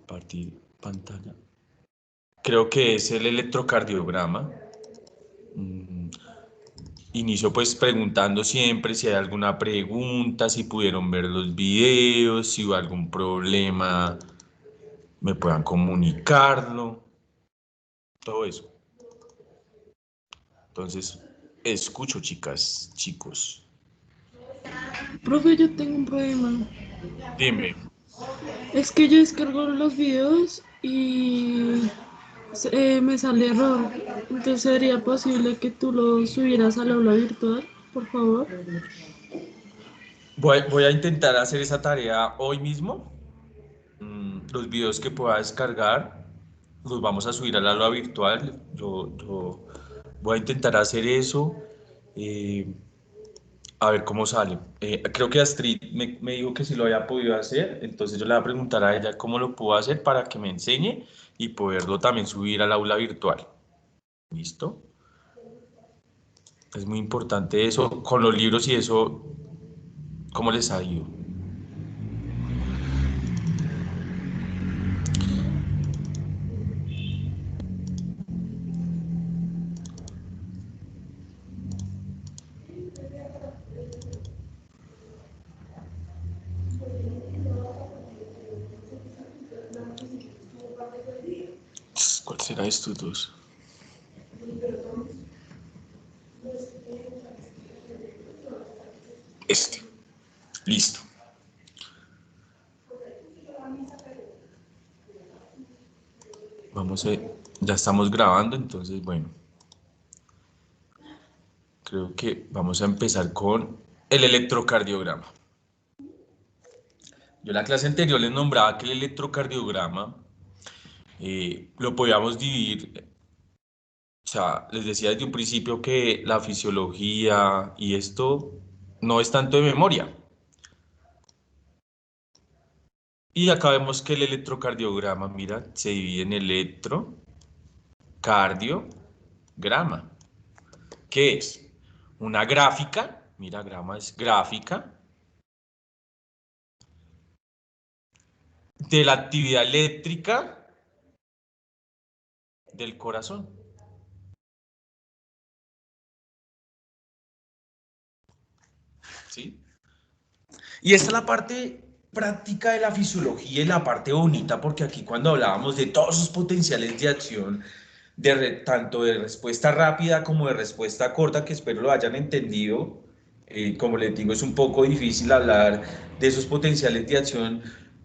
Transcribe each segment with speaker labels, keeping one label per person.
Speaker 1: Compartir pantalla. Creo que es el electrocardiograma. Inicio pues preguntando siempre si hay alguna pregunta, si pudieron ver los videos, si hubo algún problema, me puedan comunicarlo, todo eso. Entonces, escucho, chicas, chicos.
Speaker 2: Profe, yo tengo un problema.
Speaker 1: Dime.
Speaker 2: Es que yo descargo los videos y me sale error. Entonces, ¿sería posible que tú los subieras al aula virtual, por favor?
Speaker 1: Voy a intentar hacer esa tarea hoy mismo. Los videos que pueda descargar los vamos a subir al aula virtual. Yo voy a intentar hacer eso. eh, a ver cómo sale. Creo que Astrid me dijo que si lo había podido hacer, entonces yo le voy a preguntar a ella cómo lo puedo hacer para que me enseñe y poderlo también subir al aula virtual. ¿Listo? Es muy importante eso. Con los libros y eso, ¿cómo les ha ido? ¿Cuál será estos dos? Este. Listo. Vamos a... Ya estamos grabando, entonces, bueno. Creo que vamos a empezar con el electrocardiograma. Yo en la clase anterior les nombraba que el electrocardiograma lo podíamos dividir. O sea, les decía desde un principio que la fisiología y esto no es tanto de memoria. Y acá vemos que el electrocardiograma, mira, se divide en electrocardiograma. ¿Qué es? Una gráfica, mira, grama es gráfica, de la actividad eléctrica del corazón. ¿Sí? Y esta es la parte práctica de la fisiología y la parte bonita, porque aquí cuando hablábamos de todos esos potenciales de acción, tanto de respuesta rápida como de respuesta corta, que espero lo hayan entendido, como les digo, es un poco difícil hablar de esos potenciales de acción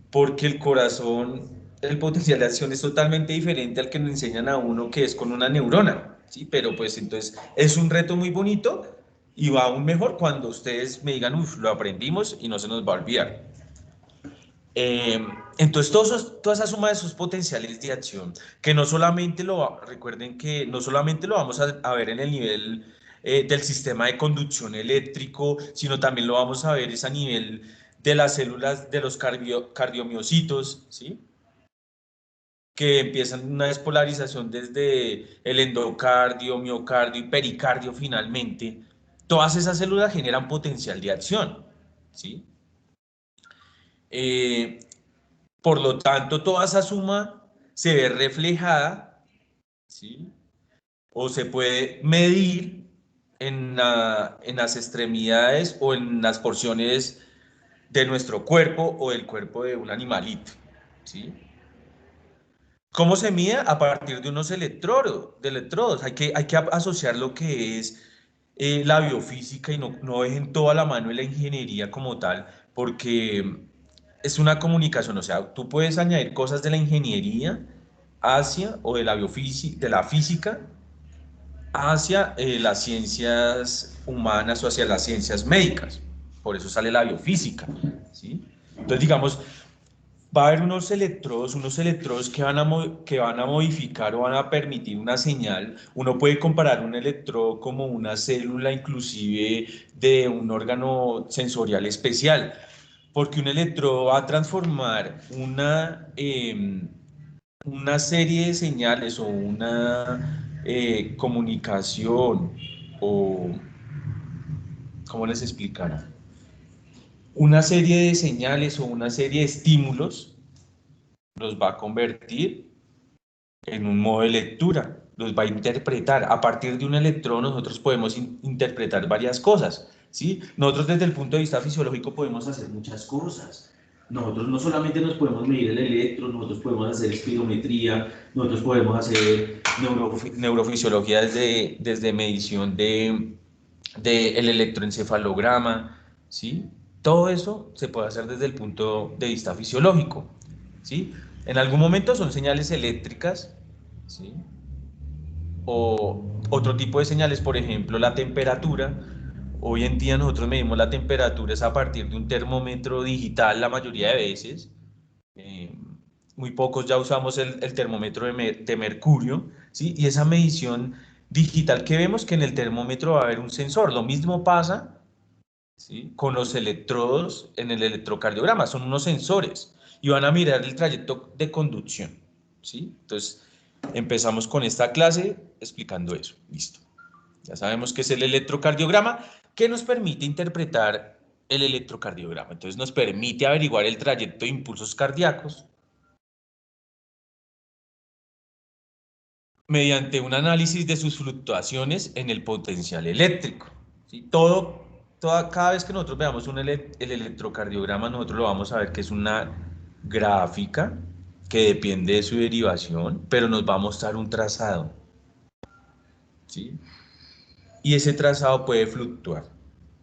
Speaker 1: porque el corazón, el potencial de acción es totalmente diferente al que nos enseñan a uno, que es con una neurona, ¿sí? Pero pues entonces es un reto muy bonito y va aún mejor cuando ustedes me digan, uff, lo aprendimos y no se nos va a olvidar. Entonces, toda esa suma de esos potenciales de acción, que no solamente recuerden que no solamente lo vamos a ver en el nivel del sistema de conducción eléctrico, sino también lo vamos a ver es a nivel de las células de los cardiomiocitos, ¿sí? Que empiezan una despolarización desde el endocardio, miocardio y pericardio finalmente. Todas esas células generan potencial de acción, ¿sí? Eh, Por lo tanto, toda esa suma se ve reflejada, ¿sí? O se puede medir en las extremidades o en las porciones de nuestro cuerpo o del cuerpo de un animalito, ¿sí? ¿Cómo se mide? A partir de unos electrodos. Hay que asociar lo que es la biofísica y no dejen toda la mano en la ingeniería como tal, porque es una comunicación. O sea, tú puedes añadir cosas de la ingeniería hacia, o de la biofísica, de la física, hacia las ciencias humanas o hacia las ciencias médicas. Por eso sale la biofísica, ¿sí? Entonces, digamos, va a haber unos electrodos que van a modificar o van a permitir una señal. Uno puede comparar un electrodo como una célula inclusive de un órgano sensorial especial, porque un electrodo va a transformar una serie de señales o una comunicación o, ¿cómo les explicara? Una serie de señales o una serie de estímulos los va a convertir en un modo de lectura, los va a interpretar. A partir de un electrodo nosotros podemos interpretar varias cosas, ¿sí? Nosotros desde el punto de vista fisiológico podemos hacer muchas cosas. Nosotros no solamente nos podemos medir el electro, nosotros podemos hacer espirometría, nosotros podemos hacer neurofisiología desde medición de el electroencefalograma, ¿sí? Todo eso se puede hacer desde el punto de vista fisiológico, ¿sí? En algún momento son señales eléctricas, ¿sí? O otro tipo de señales, por ejemplo, la temperatura. Hoy en día nosotros medimos la temperatura es a partir de un termómetro digital la mayoría de veces. Eh, Muy pocos ya usamos el termómetro de mercurio, ¿sí? Y esa medición digital que vemos que en el termómetro va a haber un sensor. Lo mismo pasa, ¿sí?, con los electrodos en el electrocardiograma, son unos sensores y van a mirar el trayecto de conducción, ¿sí? Entonces, empezamos con esta clase explicando eso, listo. Ya sabemos qué es el electrocardiograma, que nos permite interpretar el electrocardiograma. Entonces, nos permite averiguar el trayecto de impulsos cardíacos mediante un análisis de sus fluctuaciones en el potencial eléctrico, ¿sí? Cada vez que nosotros veamos el electrocardiograma, nosotros lo vamos a ver que es una gráfica que depende de su derivación, pero nos va a mostrar un trazado, ¿sí? Y ese trazado puede fluctuar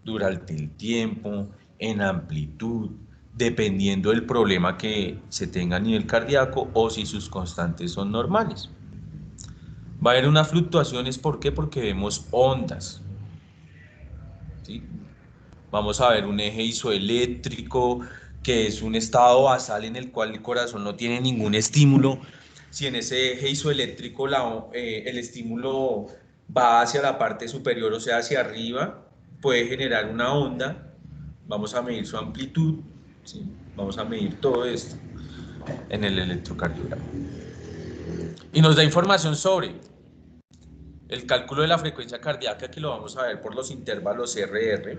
Speaker 1: durante el tiempo, en amplitud, dependiendo del problema que se tenga a nivel cardíaco o si sus constantes son normales. Va a haber unas fluctuaciones, ¿por qué? Porque vemos ondas, ¿sí? Vamos a ver un eje isoeléctrico, que es un estado basal en el cual el corazón no tiene ningún estímulo. Si en ese eje isoeléctrico el estímulo va hacia la parte superior, o sea, hacia arriba, puede generar una onda. Vamos a medir su amplitud, ¿sí? Vamos a medir todo esto en el electrocardiograma. Y nos da información sobre el cálculo de la frecuencia cardíaca, que lo vamos a ver por los intervalos RR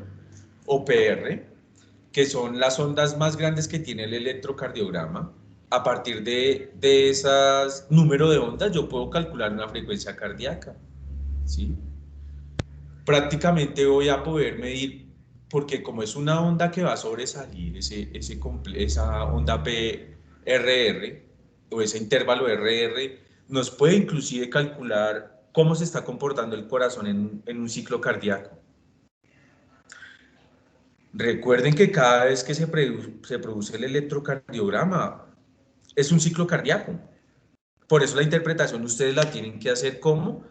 Speaker 1: o PR, que son las ondas más grandes que tiene el electrocardiograma. A partir de esas número de ondas yo puedo calcular una frecuencia cardíaca, ¿sí? Prácticamente voy a poder medir, porque como es una onda que va a sobresalir, esa onda PRR o ese intervalo RR, nos puede inclusive calcular cómo se está comportando el corazón en un ciclo cardíaco. Recuerden que cada vez que se produce el electrocardiograma es un ciclo cardíaco. Por eso la interpretación ustedes la tienen que hacer como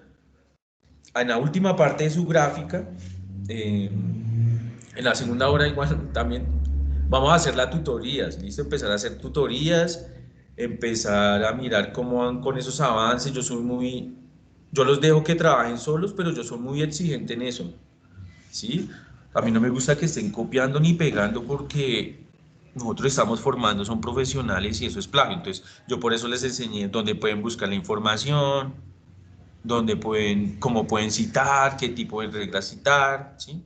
Speaker 1: en la última parte de su gráfica, en la segunda hora igual también vamos a hacer las tutorías, ¿listo? Empezar a hacer tutorías, empezar a mirar cómo van con esos avances. Yo los dejo que trabajen solos, pero yo soy muy exigente en eso, ¿sí? A mí no me gusta que estén copiando ni pegando porque nosotros estamos formando, son profesionales y eso es plagio. Entonces, yo por eso les enseñé dónde pueden buscar la información, cómo pueden citar, qué tipo de reglas citar, ¿sí?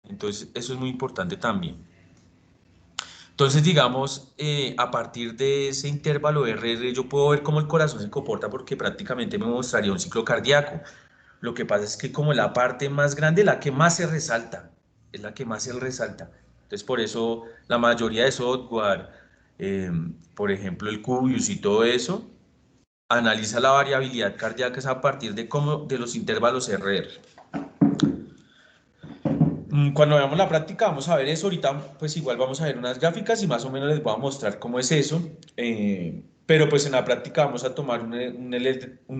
Speaker 1: Entonces, eso es muy importante también. Entonces, digamos, a partir de ese intervalo RR, yo puedo ver cómo el corazón se comporta porque prácticamente me mostraría un ciclo cardíaco. Lo que pasa es que como la parte más grande, la que más se resalta, es la que más se resalta. Entonces, por eso la mayoría de software, por ejemplo, el Cubius y todo eso, analiza la variabilidad cardíaca es a partir de los intervalos RR. Cuando veamos la práctica vamos a ver eso. Ahorita pues igual vamos a ver unas gráficas y más o menos les voy a mostrar cómo es eso. Pero pues en la práctica vamos a tomar un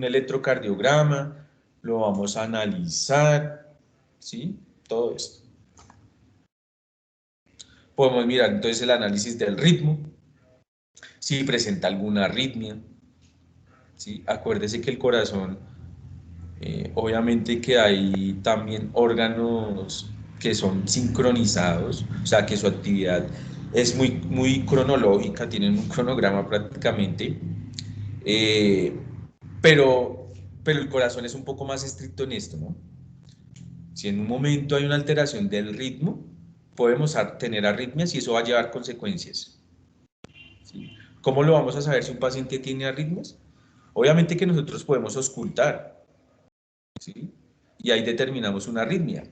Speaker 1: electrocardiograma, lo vamos a analizar, ¿sí? Todo esto. Podemos mirar entonces el análisis del ritmo, si presenta alguna arritmia, ¿sí? Acuérdese que el corazón, obviamente que hay también órganos que son sincronizados, o sea que su actividad es muy cronológica, tienen un cronograma prácticamente, eh, pero, pero el corazón es un poco más estricto en esto, ¿no? Si en un momento hay una alteración del ritmo, podemos tener arritmias y eso va a llevar consecuencias, ¿sí? ¿Cómo lo vamos a saber si un paciente tiene arritmias? Obviamente que nosotros podemos auscultar, ¿sí? Y ahí determinamos una arritmia.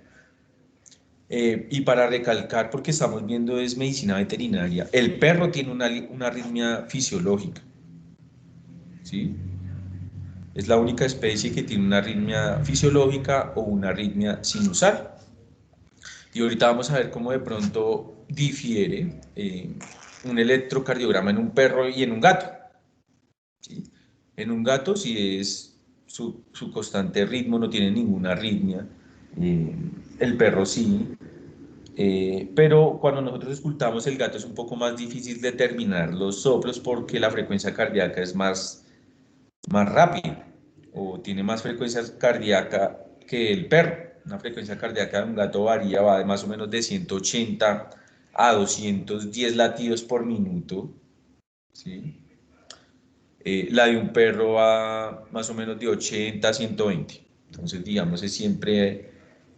Speaker 1: Y para recalcar, porque estamos viendo es medicina veterinaria, el perro tiene una arritmia fisiológica, ¿sí? Es la única especie que tiene una arritmia fisiológica o una arritmia sinusal. Y ahorita vamos a ver cómo de pronto difiere un electrocardiograma en un perro y en un gato, ¿sí? En un gato, si es su constante ritmo, no tiene ninguna arritmia. El perro sí. Pero cuando nosotros escultamos el gato es un poco más difícil determinar los soplos porque la frecuencia cardíaca es más rápida o tiene más frecuencia cardíaca que el perro. Una frecuencia cardíaca de un gato va de más o menos de 180 a 210 latidos por minuto, ¿sí? La de un perro va más o menos de 80 a 120. Entonces, digamos, es siempre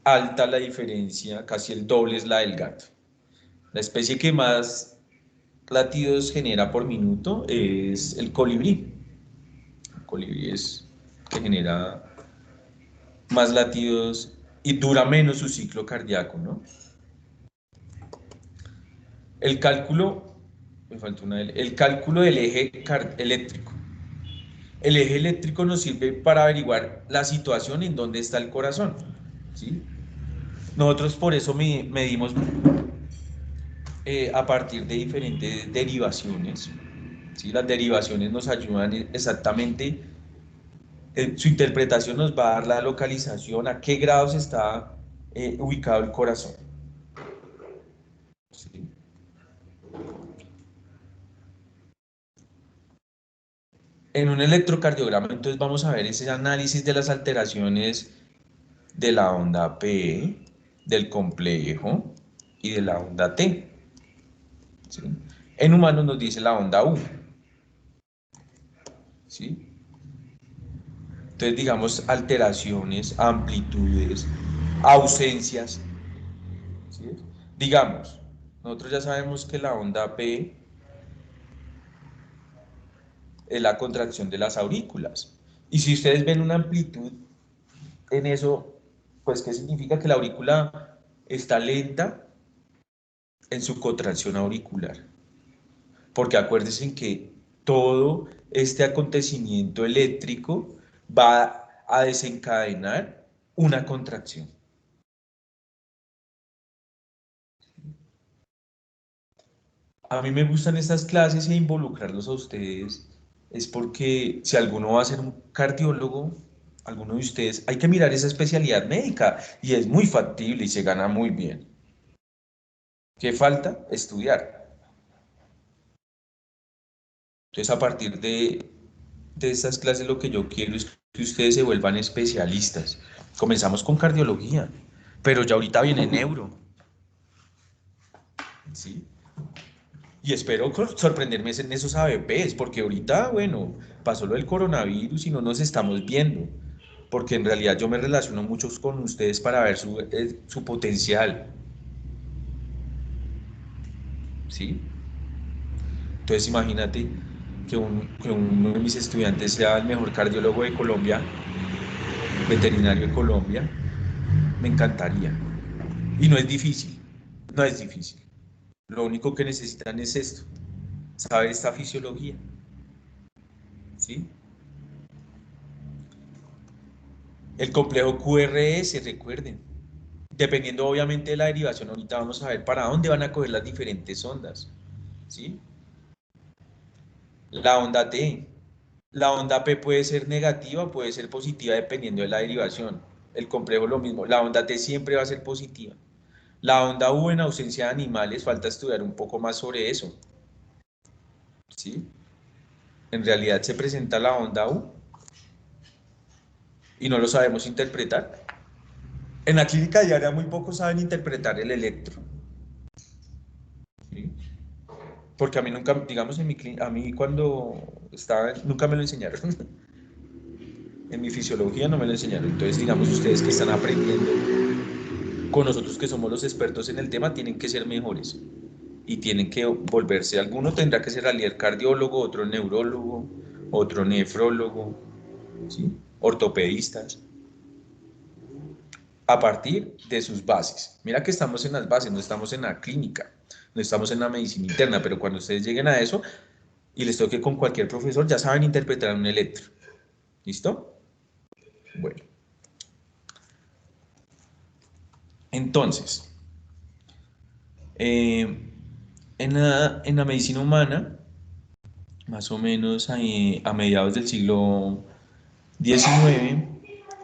Speaker 1: alta la diferencia, casi el doble es la del gato. La especie que más latidos genera por minuto es el colibrí. El colibrí es que genera más latidos y dura menos su ciclo cardíaco, ¿no? El cálculo, me faltó una L, el cálculo del eje eléctrico. El eje eléctrico nos sirve para averiguar la situación en donde está el corazón, ¿sí? Nosotros por eso medimos a partir de diferentes derivaciones, ¿sí? Las derivaciones nos ayudan exactamente, su interpretación nos va a dar la localización, a qué grados está ubicado el corazón, ¿sí? En un electrocardiograma, entonces vamos a ver ese análisis de las alteraciones de la onda P, del complejo y de la onda T, ¿sí? En humanos nos dice la onda U, ¿sí? Entonces, digamos, alteraciones, amplitudes, ausencias, ¿sí? Digamos, nosotros ya sabemos que la onda P es la contracción de las aurículas. Y si ustedes ven una amplitud en eso, pues ¿qué significa? Que la aurícula está lenta en su contracción auricular. Porque acuérdense que todo este acontecimiento eléctrico va a desencadenar una contracción. A mí me gustan estas clases e involucrarlos a ustedes, es porque si alguno va a ser un cardiólogo, alguno de ustedes, hay que mirar esa especialidad médica y es muy factible y se gana muy bien. ¿Qué falta? Estudiar. Entonces, a partir de estas clases, lo que yo quiero es que ustedes se vuelvan especialistas. Comenzamos con cardiología, pero ya ahorita viene neuro, ¿sí? Y espero sorprenderme en esos ABPs, porque ahorita, bueno, pasó lo del coronavirus y no nos estamos viendo, porque en realidad yo me relaciono mucho con ustedes para ver su potencial, ¿sí? Entonces imagínate que uno de mis estudiantes sea el mejor cardiólogo de Colombia, veterinario de Colombia, me encantaría. Y no es difícil, no es difícil. Lo único que necesitan es esto, saber esta fisiología, ¿sí? El complejo QRS, recuerden, dependiendo obviamente de la derivación, ahorita vamos a ver para dónde van a coger las diferentes ondas, ¿sí? La onda T, la onda P puede ser negativa, puede ser positiva dependiendo de la derivación. El complejo lo mismo, la onda T siempre va a ser positiva. La onda U en ausencia de animales, falta estudiar un poco más sobre eso, ¿sí? En realidad se presenta la onda U y no lo sabemos interpretar. En la clínica diaria muy pocos saben interpretar el electro, ¿sí? Porque a mí nunca, digamos, a mí cuando estaba, nunca me lo enseñaron. En mi fisiología no me lo enseñaron. Entonces, digamos, ustedes que están aprendiendo con nosotros que somos los expertos en el tema, tienen que ser mejores. y tienen que volverse, alguno tendrá que ser el cardiólogo, otro neurólogo, otro nefrólogo, ¿sí? Ortopedistas, a partir de sus bases. Mira que estamos en las bases, no estamos en la clínica, no estamos en la medicina interna, pero cuando ustedes lleguen a eso y les toque con cualquier profesor, ya saben interpretar un electro. ¿Listo? Bueno, entonces, en la medicina humana, más o menos a mediados del siglo XIX,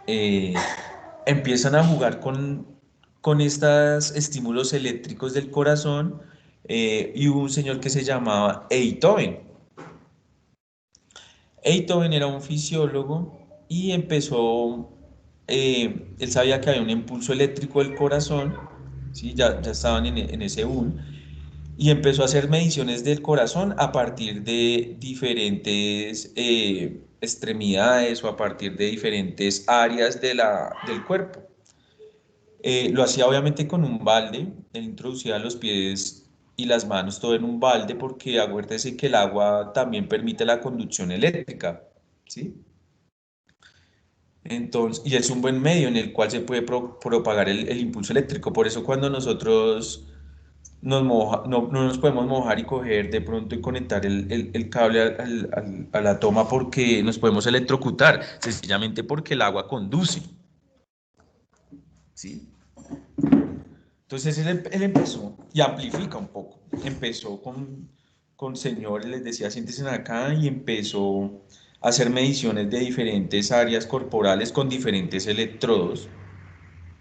Speaker 1: eh, empiezan a jugar con estos estímulos eléctricos del corazón, y hubo un señor que se llamaba Beethoven. Beethoven era un fisiólogo y empezó, él sabía que había un impulso eléctrico del corazón, ¿sí? Ya estaban en ese boom, y empezó a hacer mediciones del corazón a partir de diferentes extremidades o a partir de diferentes áreas del cuerpo. Lo hacía obviamente con un balde, él introducía los pies y las manos todo en un balde porque acuérdese que el agua también permite la conducción eléctrica, ¿sí? Entonces, y es un buen medio en el cual se puede propagar el impulso eléctrico. Por eso cuando nosotros no nos podemos mojar y coger de pronto y conectar el cable a la toma porque nos podemos electrocutar, sencillamente porque el agua conduce, ¿sí? Entonces él empezó y amplifica un poco. Empezó con señores, les decía, siéntense acá y empezó a hacer mediciones de diferentes áreas corporales con diferentes electrodos,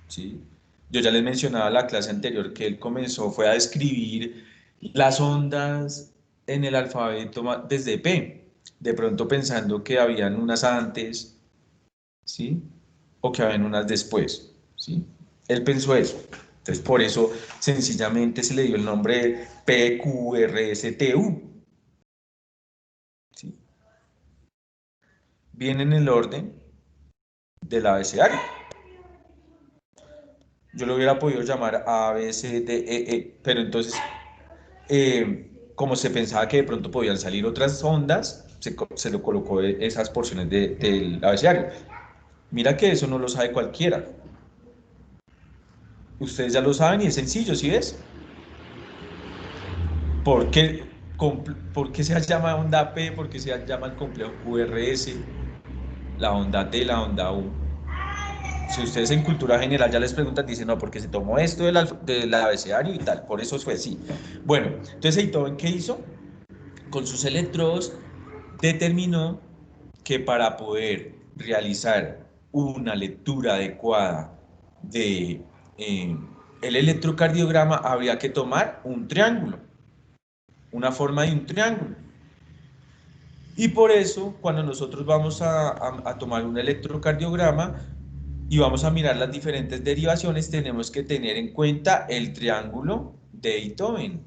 Speaker 1: ¿sí? Yo ya les mencionaba la clase anterior que él comenzó, fue a describir las ondas en el alfabeto desde P, de pronto pensando que habían unas antes, ¿sí? O que habían unas después, ¿sí? Él pensó eso. Entonces, por eso sencillamente se le dio el nombre PQRSTU, ¿sí? Viene en el orden del abecedario. Yo lo hubiera podido llamar A, B, C, D, E, pero entonces, como se pensaba que de pronto podían salir otras ondas, se lo colocó esas porciones del abecedario. Mira que eso no lo sabe cualquiera. Ustedes ya lo saben y es sencillo, ¿sí ves? ¿Por qué, por qué se llama onda P? ¿Por qué se llama el complejo QRS? La onda T, la onda U. Si ustedes en cultura general ya les preguntan, dicen, no, porque se tomó esto del abecedario y tal, por eso fue así. Bueno, entonces Beethoven, ¿qué hizo? Con sus electrodos determinó que para poder realizar una lectura adecuada de el electrocardiograma habría que tomar un triángulo, una forma de un triángulo. Y por eso, cuando nosotros vamos a tomar un electrocardiograma y vamos a mirar las diferentes derivaciones, tenemos que tener en cuenta el triángulo de Beethoven.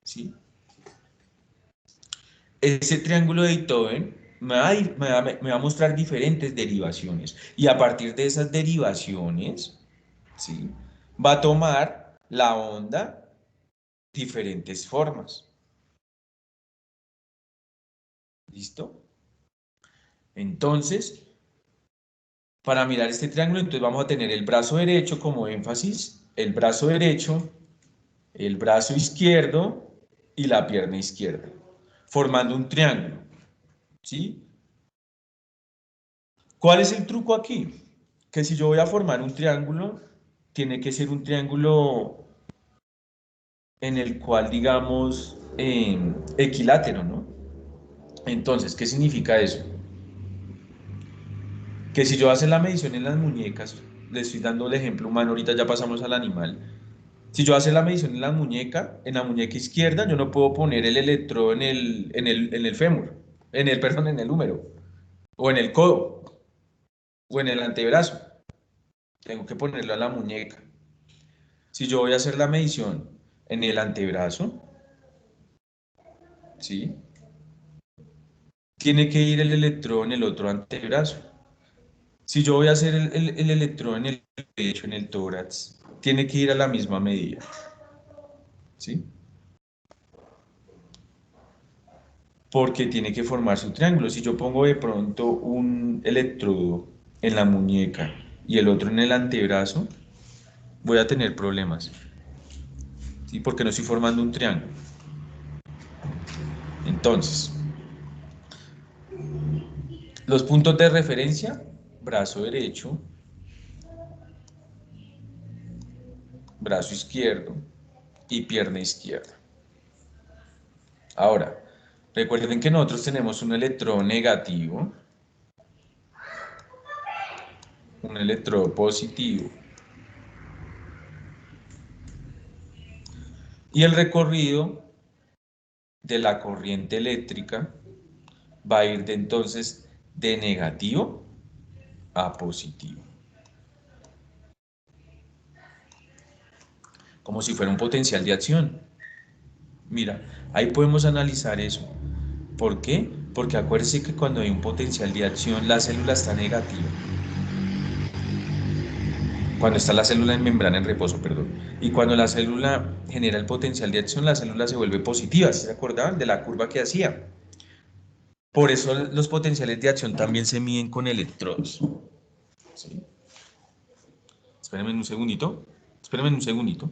Speaker 1: ¿Sí? Ese triángulo de Beethoven me va a mostrar diferentes derivaciones. Y a partir de esas derivaciones, ¿sí? Va a tomar la onda diferentes formas. ¿Listo? Entonces, para mirar este triángulo, entonces vamos a tener el brazo derecho como énfasis, el brazo derecho, el brazo izquierdo y la pierna izquierda, formando un triángulo, ¿sí? ¿Cuál es el truco aquí? Que si yo voy a formar un triángulo, tiene que ser un triángulo en el cual, digamos, equilátero, ¿no? Entonces, ¿qué significa eso? Que si yo hago la medición en las muñecas, le estoy dando el ejemplo humano, ahorita ya pasamos al animal. Si yo hago la medición en la muñeca izquierda, yo no puedo poner el electrodo en el fémur, perdón, en el húmero, o en el codo, o en el antebrazo. Tengo que ponerlo a la muñeca. Si yo voy a hacer la medición en el antebrazo, ¿sí? Tiene que ir el electrodo en el otro antebrazo. Si yo voy a hacer el electrodo en el pecho, en el tórax, tiene que ir a la misma medida. ¿Sí? Porque tiene que formarse un triángulo. Si yo pongo de pronto un electrodo en la muñeca y el otro en el antebrazo, voy a tener problemas. ¿Sí? Porque no estoy formando un triángulo. Entonces, los puntos de referencia, brazo derecho, brazo izquierdo y pierna izquierda. Ahora, recuerden que nosotros tenemos un electrodo negativo, un electrodo positivo, y el recorrido de la corriente eléctrica va a ir de entonces de negativo a positivo, como si fuera un potencial de acción. Mira, ahí podemos analizar eso. ¿Por qué? Porque acuérdense que cuando hay un potencial de acción, la célula está negativa. Cuando está la célula en membrana en reposo, perdón. Y cuando la célula genera el potencial de acción, la célula se vuelve positiva. ¿Se acordaban de la curva que hacía? Por eso los potenciales de acción también se miden con electrodos. ¿Sí? Espérenme un segundito. Espérenme un segundito.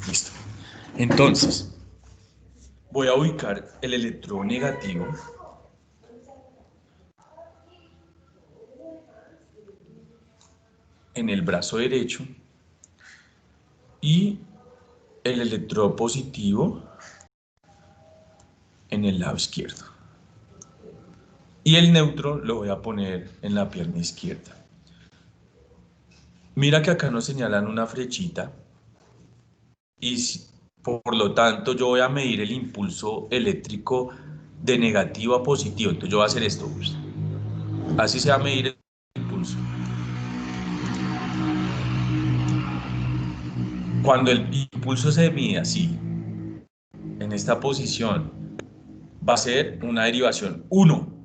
Speaker 1: Listo. Entonces, voy a ubicar el electrodo negativo en el brazo derecho y el electrodo positivo en el lado izquierdo. Y el neutro lo voy a poner en la pierna izquierda. Mira que acá nos señalan una flechita y por lo tanto yo voy a medir el impulso eléctrico de negativo a positivo. Entonces yo voy a hacer esto. Así se va a medir el impulso. Cuando el impulso se mide así, en esta posición, va a ser una derivación 1.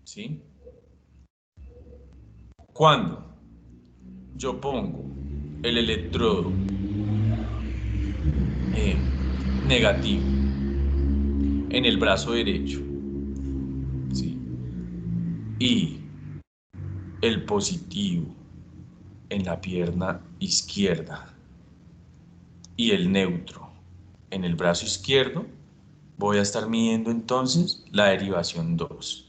Speaker 1: ¿Sí? Cuando yo pongo el electrodo negativo en el brazo derecho, ¿sí? Y el positivo en la pierna izquierda y el neutro en el brazo izquierdo, voy a estar midiendo entonces la derivación 2.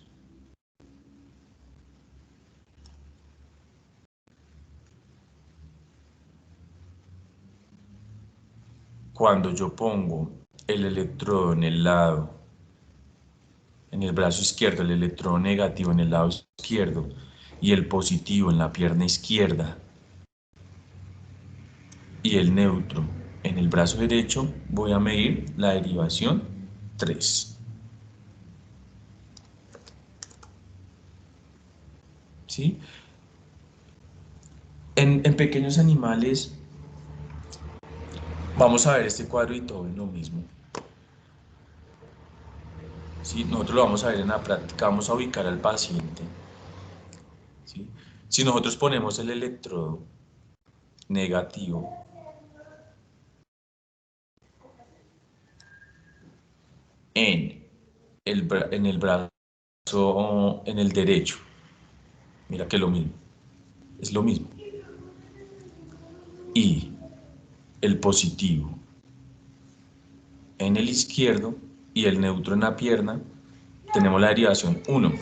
Speaker 1: Cuando yo pongo el electrodo en el lado, en el brazo izquierdo, el electrodo negativo en el lado izquierdo y el positivo en la pierna izquierda y el neutro en el brazo derecho, voy a medir la derivación 3. ¿Sí? En pequeños animales, vamos a ver este cuadro y todo es lo mismo. ¿Sí? Nosotros lo vamos a ver en la práctica, vamos a ubicar al paciente. ¿Sí? Si nosotros ponemos el electrodo negativo en en el brazo, en el derecho, mira que es lo mismo. Y el positivo en el izquierdo y el neutro en la pierna, tenemos la derivación 1.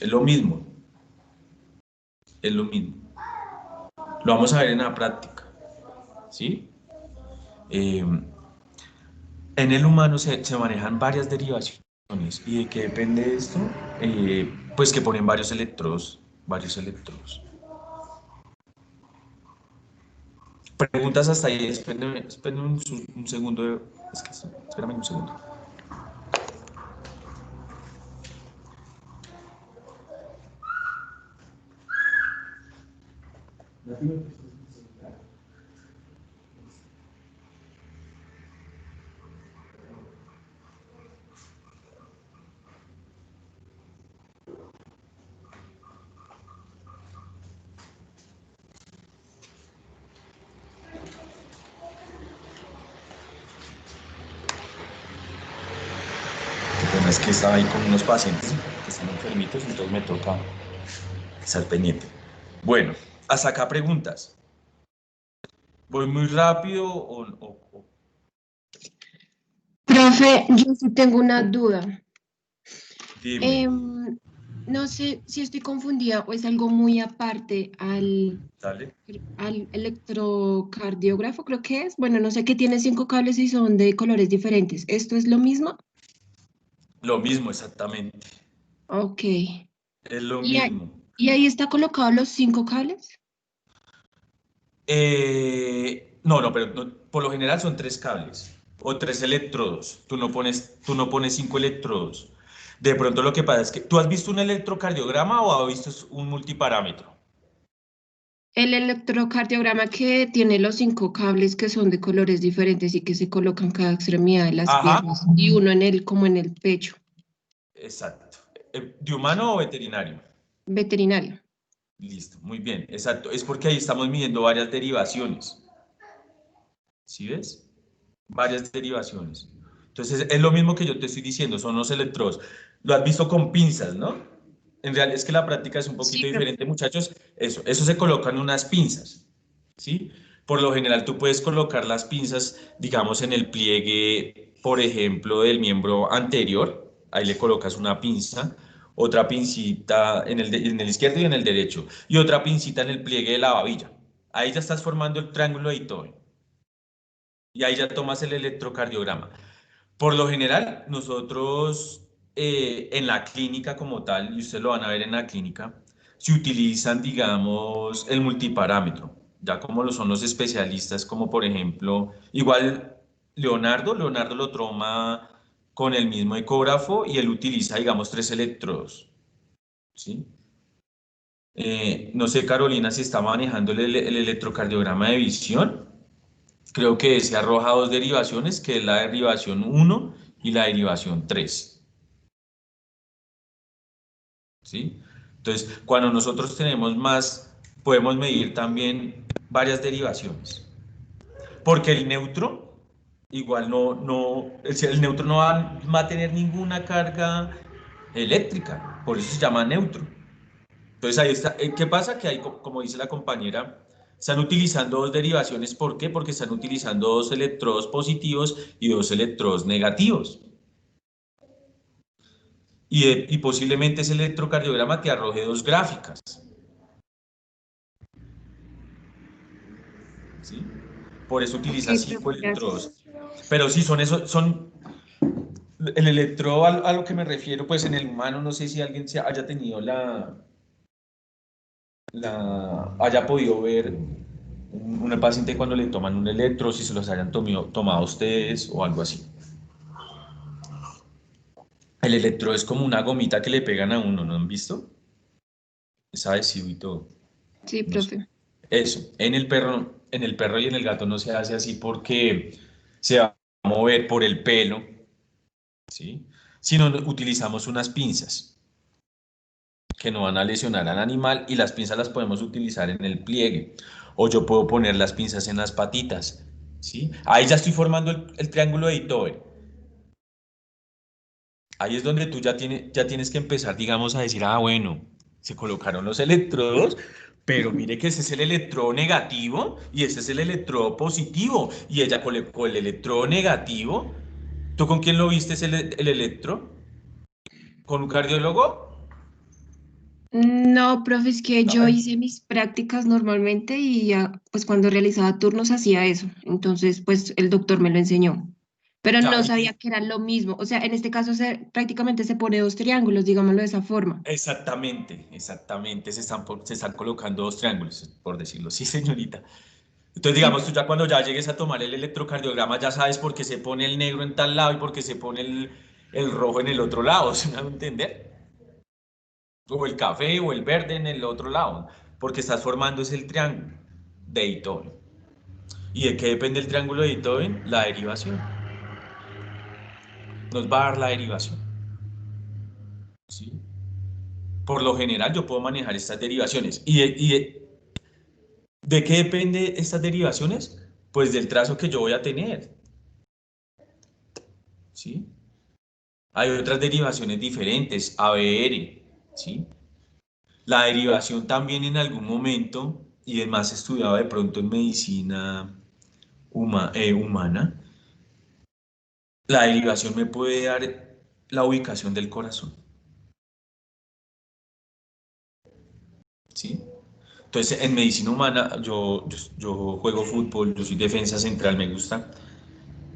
Speaker 1: Es lo mismo, es lo mismo. Lo vamos a ver en la práctica, ¿sí? Eh, en el humano se manejan varias derivaciones. ¿Y de qué depende esto? Pues que ponen varios electrodos, varios electrodos. Preguntas hasta ahí, espérenme un segundo, es que espérame un segundo. El tema es que estaba ahí con unos pacientes que están enfermitos, entonces me toca estar pendiente. Bueno, hasta acá preguntas. ¿Voy muy rápido o?
Speaker 3: Profe, yo sí tengo una duda.
Speaker 1: Dime,
Speaker 3: No sé si estoy confundida o es algo muy aparte
Speaker 1: dale.
Speaker 3: al electrocardiógrafo, creo que es. Bueno, no sé, que tiene 5 cables y son de colores diferentes. ¿Esto es lo mismo?
Speaker 1: Lo mismo exactamente.
Speaker 3: Ok.
Speaker 1: Es lo
Speaker 3: ¿Y,
Speaker 1: mismo.
Speaker 3: y ahí está colocados los 5 cables?
Speaker 1: No, pero por lo general son 3 cables o 3 electrodos. Tú no pones 5 electrodos. De pronto lo que pasa es que, ¿tú has visto un electrocardiograma o has visto un multiparámetro?
Speaker 3: El electrocardiograma que tiene los 5 cables que son de colores diferentes y que se colocan cada extremidad de las
Speaker 1: Ajá,
Speaker 3: piernas y uno como en el pecho.
Speaker 1: exacto. ¿De humano o veterinario?
Speaker 3: Veterinario.
Speaker 1: Listo, muy bien, exacto. Es porque ahí estamos midiendo varias derivaciones. ¿Sí ves? Varias derivaciones. Entonces, es lo mismo que yo te estoy diciendo, son los electrodos. Lo has visto con pinzas, ¿no? En realidad es que la práctica es un
Speaker 3: Sí,
Speaker 1: poquito
Speaker 3: profe.
Speaker 1: diferente, muchachos. Eso se colocan unas pinzas, ¿sí? Por lo general, tú puedes colocar las pinzas, digamos, en el pliegue, por ejemplo, del miembro anterior. Ahí le colocas una pinza, otra pincita en el izquierdo y en el derecho, y otra pincita en el pliegue de la babilla. Ahí ya estás formando el triángulo de Itoe. Y ahí ya tomas el electrocardiograma. Por lo general, nosotros en la clínica como tal, y ustedes lo van a ver en la clínica, se utilizan, digamos, el multiparámetro, ya como lo son los especialistas, como por ejemplo, igual Leonardo lo toma con el mismo ecógrafo y él utiliza, digamos, 3 electrodos, ¿sí? No sé, Carolina, si está manejando el electrocardiograma de visión. Creo que se arroja 2 derivaciones, que es la derivación 1 y la derivación 3, ¿sí? Entonces, cuando nosotros tenemos más, podemos medir también varias derivaciones. Porque el neutro, igual el neutro no va a tener ninguna carga eléctrica, por eso se llama neutro. Entonces ahí está. ¿Qué pasa? Que ahí, como dice la compañera, están utilizando 2 derivaciones. ¿Por qué? Porque están utilizando 2 electrodos positivos y 2 electrodos negativos. Y posiblemente ese electrocardiograma te arroje 2 gráficas, ¿sí? Por eso
Speaker 3: Ok,
Speaker 1: utiliza cinco
Speaker 3: profe,
Speaker 1: electrodos.
Speaker 3: gracias.
Speaker 1: Pero sí, el electrodo a lo que me refiero, pues en el humano, no sé si alguien haya tenido haya podido ver un paciente cuando le toman un electro, si se los hayan tomado ustedes o algo así. El electro es como una gomita que le pegan a uno, ¿no han visto? Es adhesivo y todo.
Speaker 3: Sí,
Speaker 1: No sé.
Speaker 3: profe.
Speaker 1: Eso, en el perro y en el gato no se hace así porque se va a mover por el pelo, ¿sí? Sino utilizamos unas pinzas que no van a lesionar al animal y las pinzas las podemos utilizar en el pliegue. O yo puedo poner las pinzas en las patitas, ¿sí? Ahí ya estoy formando el triángulo de Itoe. Ahí es donde tú ya tienes que empezar, digamos, a decir, bueno, se colocaron los electrodos, Pero mire que ese es el electrodo negativo y ese es el electrodo positivo. Y ella con el electrodo negativo, ¿tú con quién lo viste el electro? ¿Con un cardiólogo?
Speaker 3: No, profe, es que
Speaker 1: No,
Speaker 3: yo hice mis prácticas normalmente y ya, pues cuando realizaba turnos hacía eso. Entonces, pues el doctor me lo enseñó. Pero
Speaker 1: ya,
Speaker 3: no sabía que era lo mismo. O sea, en este caso prácticamente se pone dos triángulos, digámoslo de esa forma.
Speaker 1: exactamente, exactamente. Se están colocando dos triángulos, por decirlo. Sí, señorita. Entonces, digamos, tú ya cuando ya llegues a tomar el electrocardiograma ya sabes por qué se pone el negro en tal lado y por qué se pone el rojo en el otro lado, ¿sí me hago entender? O el café o el verde en el otro lado, porque estás formando es el triángulo de Beethoven. ¿Y de qué depende el triángulo de Beethoven? La derivación. Nos va a dar la derivación, ¿sí? Por lo general yo puedo manejar estas derivaciones. ¿De qué depende estas derivaciones? Pues del trazo que yo voy a tener, ¿sí? Hay otras derivaciones diferentes, ABR, ¿sí? La derivación también en algún momento, y es más estudiado de pronto en medicina humana, la derivación me puede dar la ubicación del corazón, ¿sí? Entonces, en medicina humana, yo juego fútbol, yo soy defensa central, me gusta,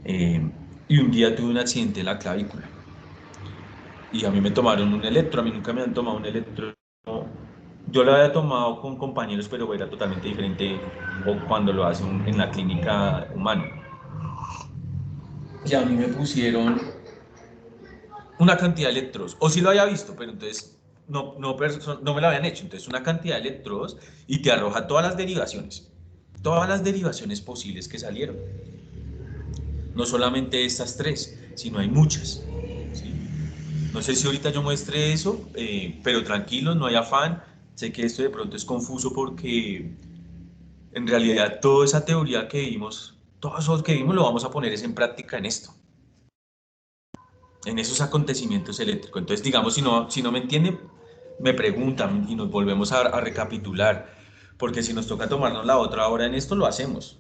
Speaker 1: eh, y un día tuve un accidente en la clavícula, y a mí me tomaron un electro, a mí nunca me han tomado un electro. Yo lo había tomado con compañeros, pero era totalmente diferente o cuando lo hacen en la clínica humana. Y a mí me pusieron una cantidad de electrodos, o sí lo había visto, pero entonces no me lo habían hecho. Entonces una cantidad de electrodos y te arroja todas las derivaciones posibles que salieron. No solamente estas tres, sino hay muchas. ¿Sí? No sé si ahorita yo muestre eso, pero tranquilos, no hay afán. Sé que esto de pronto es confuso porque en realidad toda esa teoría que vimos, todo eso que vimos lo vamos a poner es en práctica en esto, en esos acontecimientos eléctricos. Entonces, digamos, si no me entienden, me preguntan y nos volvemos a recapitular, porque si nos toca tomarnos la otra hora en esto, lo hacemos,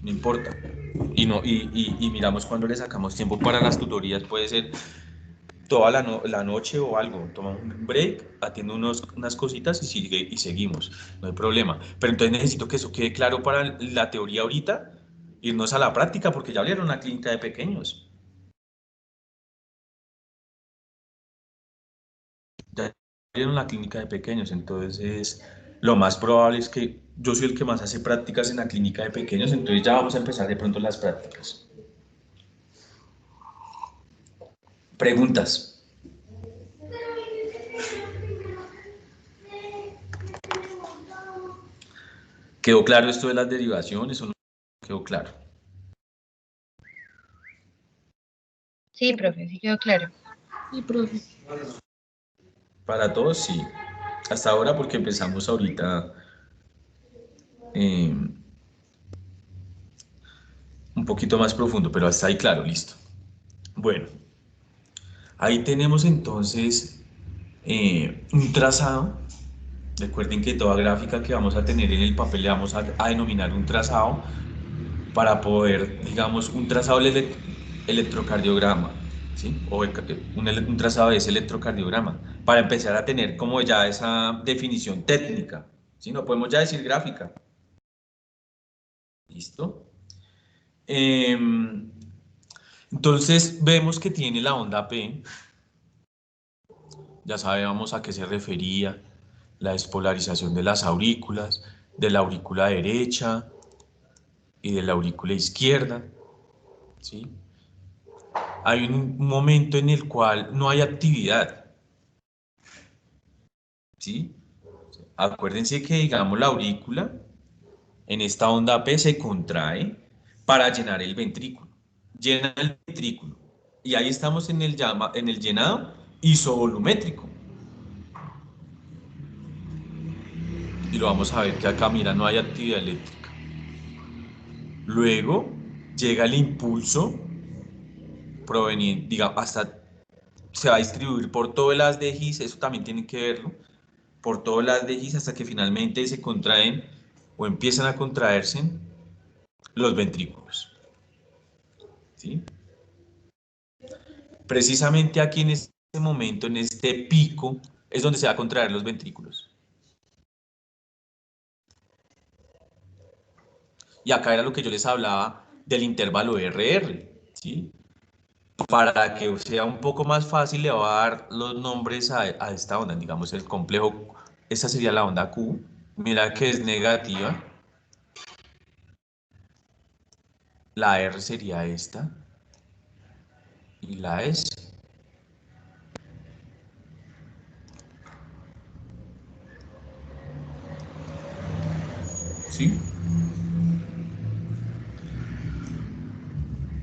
Speaker 1: no importa. Y miramos cuando le sacamos tiempo para las tutorías, puede ser toda la noche o algo, tomamos un break, atiendo unas cositas y seguimos, no hay problema. Pero entonces necesito que eso quede claro para la teoría ahorita, irnos a la práctica, porque ya abrieron una clínica de pequeños. Ya abrieron la clínica de pequeños, entonces lo más probable es que yo soy el que más hace prácticas en la clínica de pequeños, entonces ya vamos a empezar de pronto las prácticas. Preguntas. ¿Quedó claro esto de las derivaciones o no quedó claro?
Speaker 3: Sí, profe, sí quedó claro.
Speaker 2: Sí, profe.
Speaker 1: Para todos, sí. Hasta ahora porque empezamos ahorita eh, un poquito más profundo, pero hasta ahí claro, listo. Bueno, ahí tenemos entonces un trazado. Recuerden que toda gráfica que vamos a tener en el papel le vamos a denominar un trazado para poder, digamos, un trazado del electrocardiograma, ¿sí? O un trazado de ese electrocardiograma, para empezar a tener como ya esa definición técnica, ¿sí? No podemos ya decir gráfica. ¿Listo? Entonces vemos que tiene la onda P, ya sabíamos a qué se refería, la despolarización de las aurículas, de la aurícula derecha y de la aurícula izquierda, ¿sí? Hay un momento en el cual no hay actividad, ¿sí? Acuérdense que, digamos, la aurícula en esta onda P se contrae para llenar el ventrículo. Llena el ventrículo. Y ahí estamos en el llenado isovolumétrico. Y lo vamos a ver que acá, mira, no hay actividad eléctrica. Luego llega el impulso proveniente, digamos, hasta se va a distribuir por todo el haz de Higgs, eso también tienen que verlo, por todo las de X hasta que finalmente se contraen o empiezan a contraerse los ventrículos. ¿Sí? Precisamente aquí en este momento, en este pico, es donde se va a contraer los ventrículos. Y acá era lo que yo les hablaba del intervalo RR, ¿sí? Para que sea un poco más fácil, le voy a dar los nombres a esta onda, digamos el complejo, esta sería la onda Q, mira que es negativa, la R sería esta, y la S. ¿Sí?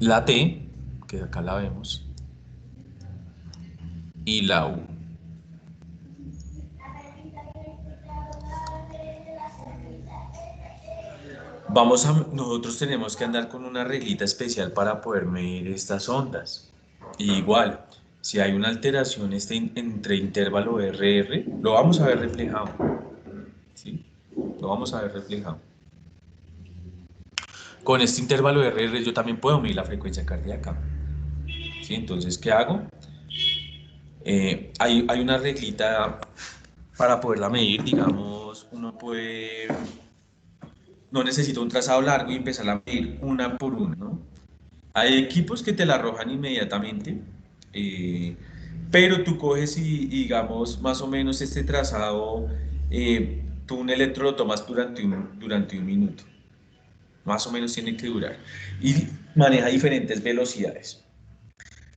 Speaker 1: La T, que acá la vemos, y la U. Nosotros tenemos que andar con una reglita especial para poder medir estas ondas. Y igual, si hay una alteración entre intervalo RR, lo vamos a ver reflejado. ¿Sí? Lo vamos a ver reflejado. Con este intervalo RR yo también puedo medir la frecuencia cardíaca. ¿Sí? Entonces, ¿qué hago? Hay una reglita para poderla medir, digamos, uno puede, no necesita un trazado largo y empezar a medir una por una, ¿no? Hay equipos que te la arrojan inmediatamente, eh, pero tú coges y, digamos, más o menos este trazado, tú un electro lo tomas durante un minuto, más o menos tiene que durar, y maneja diferentes velocidades.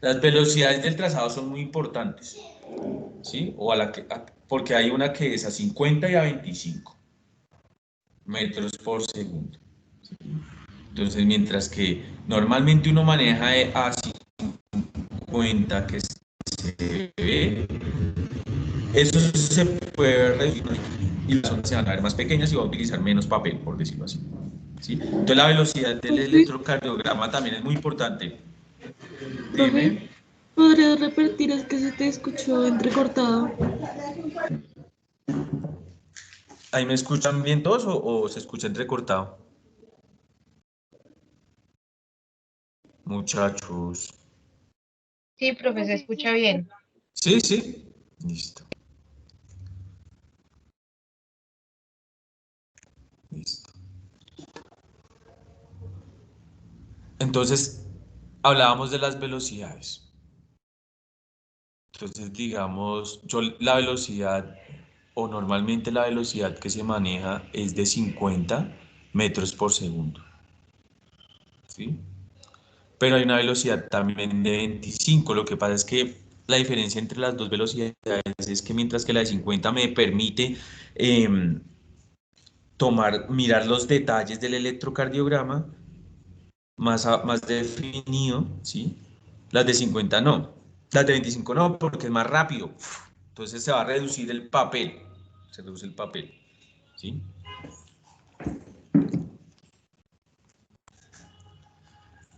Speaker 1: Las velocidades del trazado son muy importantes, ¿sí? Porque hay una que es a 50 y a 25 metros por segundo. ¿Sí? Entonces, mientras que normalmente uno maneja a 50 que se ve, eso se puede reducir y las ondas se van a ver más pequeñas y va a utilizar menos papel, por decirlo así. ¿Sí? Entonces, la velocidad del electrocardiograma también es muy importante.
Speaker 2: Profe,
Speaker 1: Dime.
Speaker 2: ¿podrías repetir? Es que se te escuchó entrecortado.
Speaker 1: ¿Ahí me escuchan bien todos o se escucha entrecortado? Muchachos.
Speaker 4: Sí, profe, se escucha bien.
Speaker 1: Sí, sí. Listo. Listo. Entonces, hablábamos de las velocidades. Entonces, digamos, la velocidad, o normalmente la velocidad que se maneja es de 50 metros por segundo. ¿Sí? Pero hay una velocidad también de 25. Lo que pasa es que la diferencia entre las dos velocidades es que mientras que la de 50 me permite mirar los detalles del electrocardiograma más definido, ¿sí? Las de 50 no. Las de 25 no, porque es más rápido. Entonces se va a reducir el papel. Se reduce el papel, ¿sí?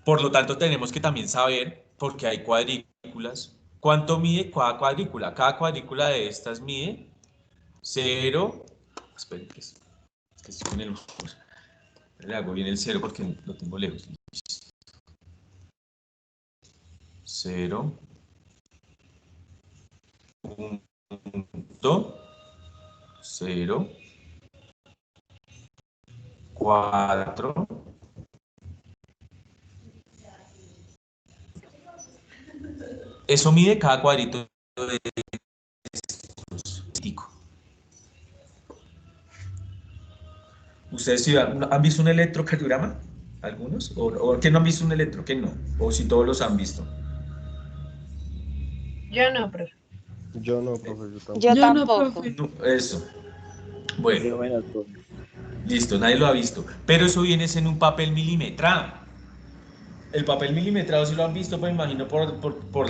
Speaker 1: Por lo tanto, tenemos que también saber, porque hay cuadrículas, cuánto mide cada cuadrícula. Cada cuadrícula de estas mide 0. Esperen, que estoy con el. Le hago bien el 0 porque lo tengo lejos. 0, 0, 4. Eso mide cada cuadrito de estos. ¿Ustedes han visto un electrocardiograma? ¿Algunos? ¿O que no han visto un electro? ¿Qué no? ¿O si todos los han visto?
Speaker 4: Yo no, profe.
Speaker 5: Yo no, profe, yo tampoco.
Speaker 6: Yo
Speaker 2: Yo no,
Speaker 6: tampoco.
Speaker 2: profe.
Speaker 1: No, eso. Bueno,
Speaker 7: Yo menos, profe.
Speaker 1: listo, nadie lo ha visto. Pero eso viene en un papel milimetrado. El papel milimetrado, si lo han visto, pues me imagino por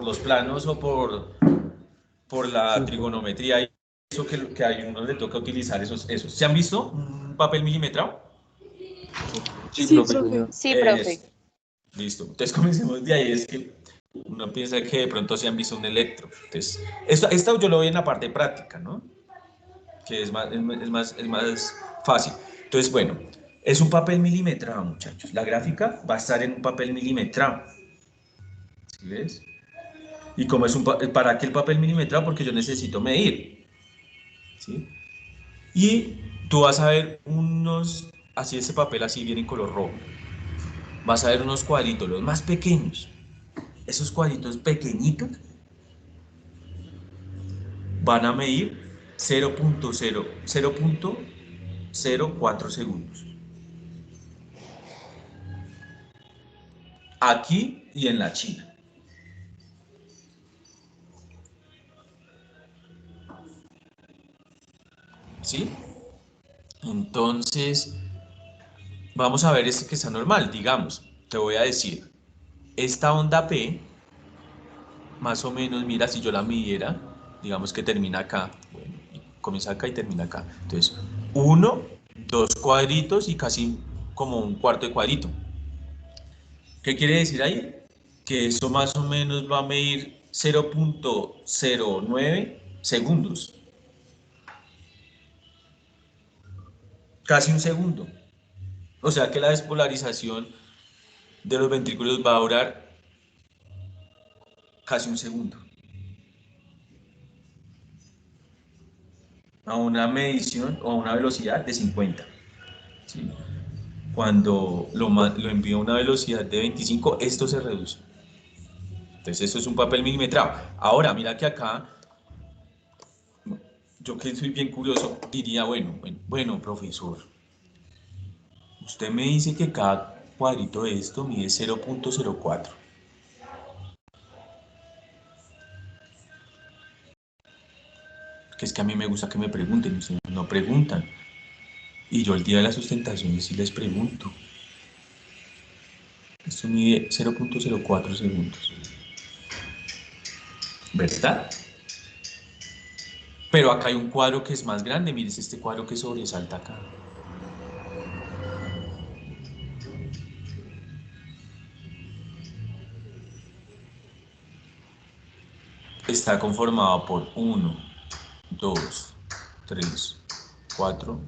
Speaker 1: los planos o por la
Speaker 5: Sí,
Speaker 1: trigonometría. Eso que a uno le toca utilizar esos. ¿Se han visto un papel milimetrado?
Speaker 5: sí,
Speaker 2: Sí,
Speaker 5: profe.
Speaker 2: profe.
Speaker 6: Sí, profe.
Speaker 1: Listo. Entonces comencemos de ahí. Es que uno piensa que de pronto se han visto un electro. Entonces, esto yo lo veo en la parte práctica, ¿no? que es más fácil. Entonces, bueno, es un papel milimetrado, muchachos. La gráfica va a estar en un papel milimetrado. ¿Sí ves? Y como es ¿para qué el papel milimetrado? Porque yo necesito medir. ¿Sí? Y tú vas a ver así ese papel así viene en color rojo. Vas a ver unos cuadritos, los más pequeños. Esos cuadritos pequeñitos van a medir 0.04 segundos. Aquí y en la China. ¿Sí? Entonces, vamos a ver este que está normal, digamos. Te voy a decir, esta onda P, más o menos, mira, si yo la midiera, digamos que termina acá, bueno, comienza acá y termina acá. Entonces, 1, 2 cuadritos y casi como un cuarto de cuadrito. ¿Qué quiere decir ahí? Que eso más o menos va a medir 0.09 segundos. Casi un segundo. O sea que la despolarización de los ventrículos va a durar casi un segundo. A una medición o a una velocidad de 50. ¿Sí? Cuando lo envío a una velocidad de 25, esto se reduce. Entonces eso es un papel milimetrado. Ahora, mira que acá, yo que soy bien curioso, diría, bueno, profesor, usted me dice que cada cuadrito de esto mide 0.04. Que es que a mí me gusta que me pregunten, ustedes no preguntan. Y yo el día de la sustentación sí les pregunto. Esto mide 0.04 segundos. ¿Verdad? Pero acá hay un cuadro que es más grande. Mires este cuadro que sobresalta acá. Está conformado por 1, 2, 3, 4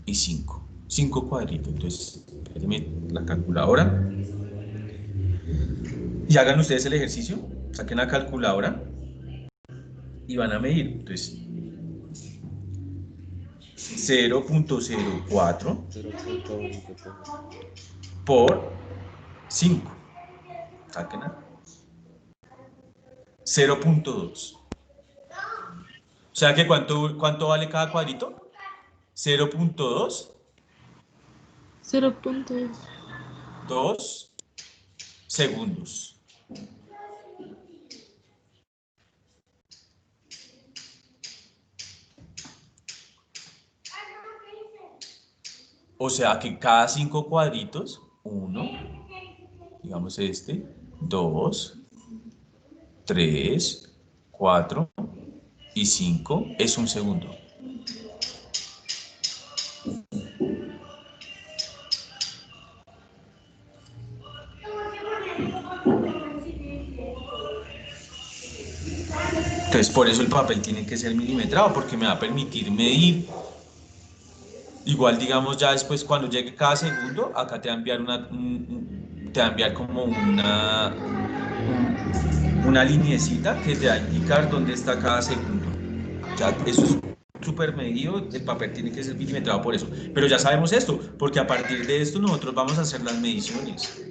Speaker 1: y 5. 5 cuadritos. Entonces, déjenme la calculadora. Y hagan ustedes el ejercicio. Saquen la calculadora y van a medir. Entonces, 0.04
Speaker 5: 0.20, profe.
Speaker 1: por 5. Sáquenla. 0.2. O sea que ¿cuánto vale cada cuadrito? 0.2. 2 segundos. O sea que cada 5 cuadritos, 1, digamos 2, 3, 4 y 5 es un segundo. Entonces por eso el papel tiene que ser milimetrado, porque me va a permitir medir. Igual, digamos, ya después cuando llegue cada segundo, acá te va a enviar te va a enviar como una lineecita que te va a indicar dónde está cada segundo. Ya eso es súper medido, el papel tiene que ser milimetrado por eso. Pero ya sabemos esto, porque a partir de esto nosotros vamos a hacer las mediciones.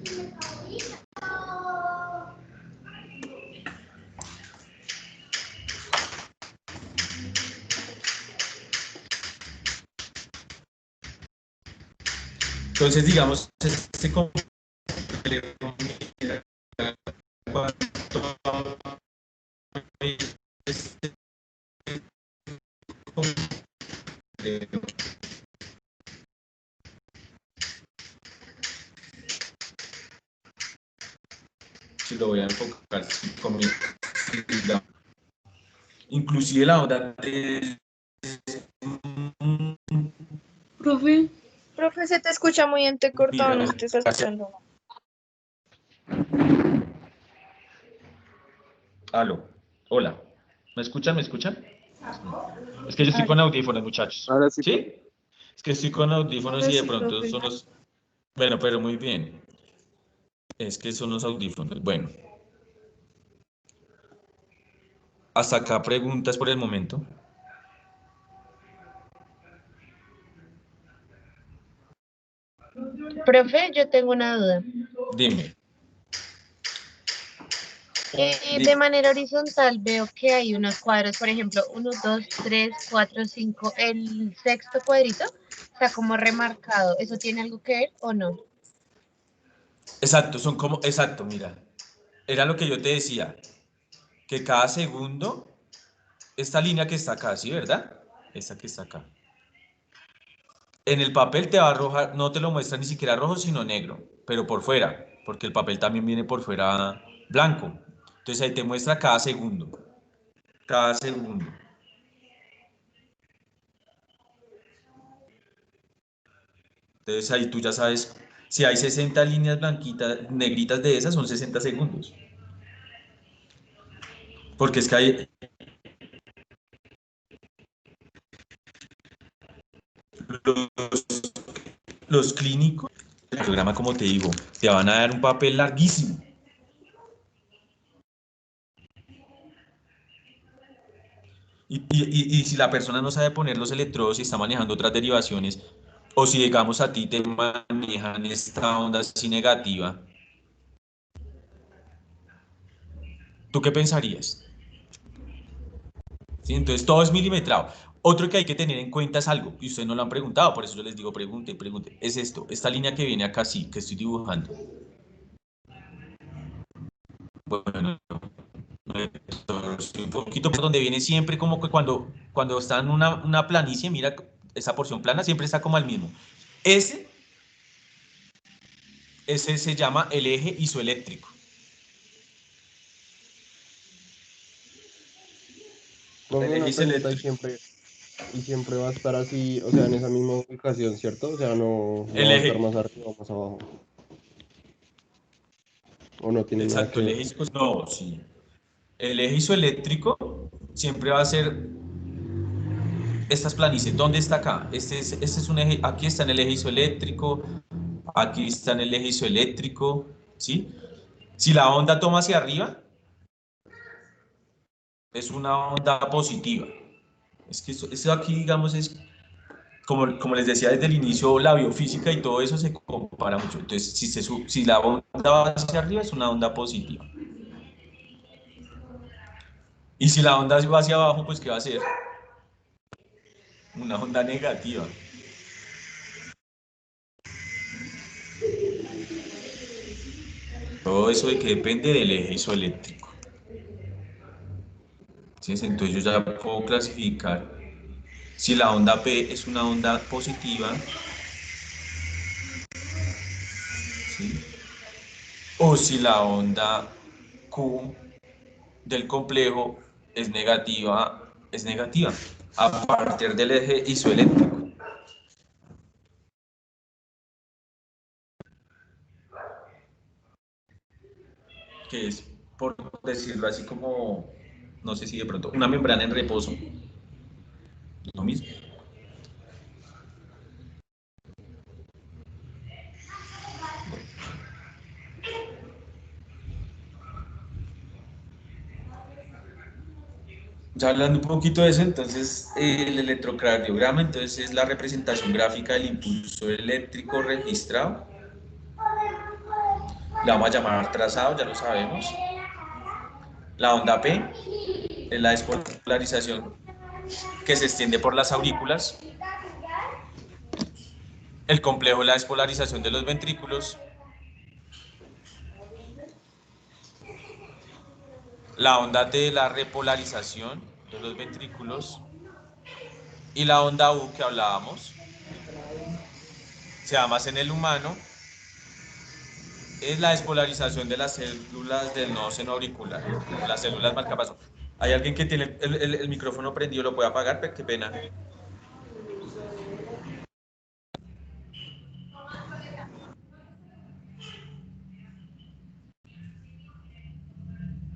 Speaker 1: Entonces, digamos, este complejo, si lo voy a enfocar con mi, inclusive la onda de...
Speaker 2: Profe,
Speaker 4: Profe, se te escucha muy entrecortado, no te estás escuchando.
Speaker 1: Aló, hola, ¿me escuchan? ¿Me escuchan? Es que yo estoy con audífonos, muchachos.
Speaker 5: Ahora sí.
Speaker 1: ¿Sí? Es que estoy con audífonos y de
Speaker 2: Sí,
Speaker 1: pronto
Speaker 2: profe.
Speaker 1: son los... Bueno, pero muy bien. Es que son los audífonos. Bueno. Hasta acá preguntas por el momento.
Speaker 4: Profe, yo tengo una duda.
Speaker 1: Dime.
Speaker 4: De manera horizontal veo que hay unos cuadros, por ejemplo, 1, 2, 3, 4, 5. El sexto cuadrito está como remarcado. ¿Eso tiene algo que ver o no?
Speaker 1: Exacto, son como... Exacto, mira. Era lo que yo te decía. Que cada segundo... Esta línea que está acá, ¿sí, verdad? Esta que está acá. En el papel te va a arrojar, no te lo muestra ni siquiera rojo, sino negro, pero por fuera, porque el papel también viene por fuera blanco. Entonces ahí te muestra cada segundo. Cada segundo. Entonces ahí tú ya sabes, si hay 60 líneas blanquitas, negritas de esas, son 60 segundos. Porque es que hay los, los clínicos, el programa, como te digo, te van a dar un papel larguísimo. Y si la persona no sabe poner los electrodos y está manejando otras derivaciones, o si digamos a ti te manejan esta onda así negativa, ¿tú qué pensarías? ¿Sí? Entonces todo es milimetrado. Otro que hay que tener en cuenta es algo, y ustedes no lo han preguntado, por eso yo les digo, pregunte, pregunte, es esto, esta línea que viene acá, sí, que estoy dibujando. Bueno, estoy un poquito por donde viene siempre como que cuando está en una planicie, mira, esa porción plana siempre está como al mismo. Ese se llama el eje isoeléctrico. El
Speaker 5: Profe,
Speaker 1: eje
Speaker 5: una pregunta
Speaker 1: isoeléctrico.
Speaker 5: y siempre va a estar así, o sea, en esa misma ubicación, ¿cierto? O sea, no
Speaker 1: El
Speaker 5: va a estar más
Speaker 1: eje,
Speaker 5: arriba o más abajo. O no tiene nada
Speaker 1: exacto,
Speaker 5: que
Speaker 1: el
Speaker 5: ver.
Speaker 1: eje, no, sí. El eje isoeléctrico siempre va a ser estas planicies. ¿Dónde está acá? Este es un eje, aquí está en el eje isoeléctrico, aquí está en el eje isoeléctrico, ¿sí? Si la onda toma hacia arriba, es una onda positiva. Es que eso aquí, digamos, es como les decía desde el inicio, la biofísica y todo eso se compara mucho. Entonces, si la onda va hacia arriba, es una onda positiva. Y si la onda va hacia abajo, pues ¿qué va a ser? Una onda negativa. Todo eso de que depende del eje isoeléctrico. ¿Sí? Entonces yo ya puedo clasificar si la onda P es una onda positiva, ¿sí? O si la onda Q del complejo es negativa, a partir del eje isoeléctrico, que es, por decirlo así como, no sé si de pronto, una membrana en reposo, lo mismo. Ya hablando un poquito de eso, entonces el electrocardiograma entonces es la representación gráfica del impulso eléctrico registrado. La vamos a llamar trazado, ya lo sabemos. La onda P es la despolarización que se extiende por las aurículas. El complejo es la despolarización de los ventrículos. La onda T, la repolarización de los ventrículos. Y la onda U que hablábamos, se da más en el humano, es la despolarización de las células del nodo seno auricular, las células marcapasos. ¿Hay alguien que tiene el micrófono prendido? ¿Lo puede apagar? Qué pena.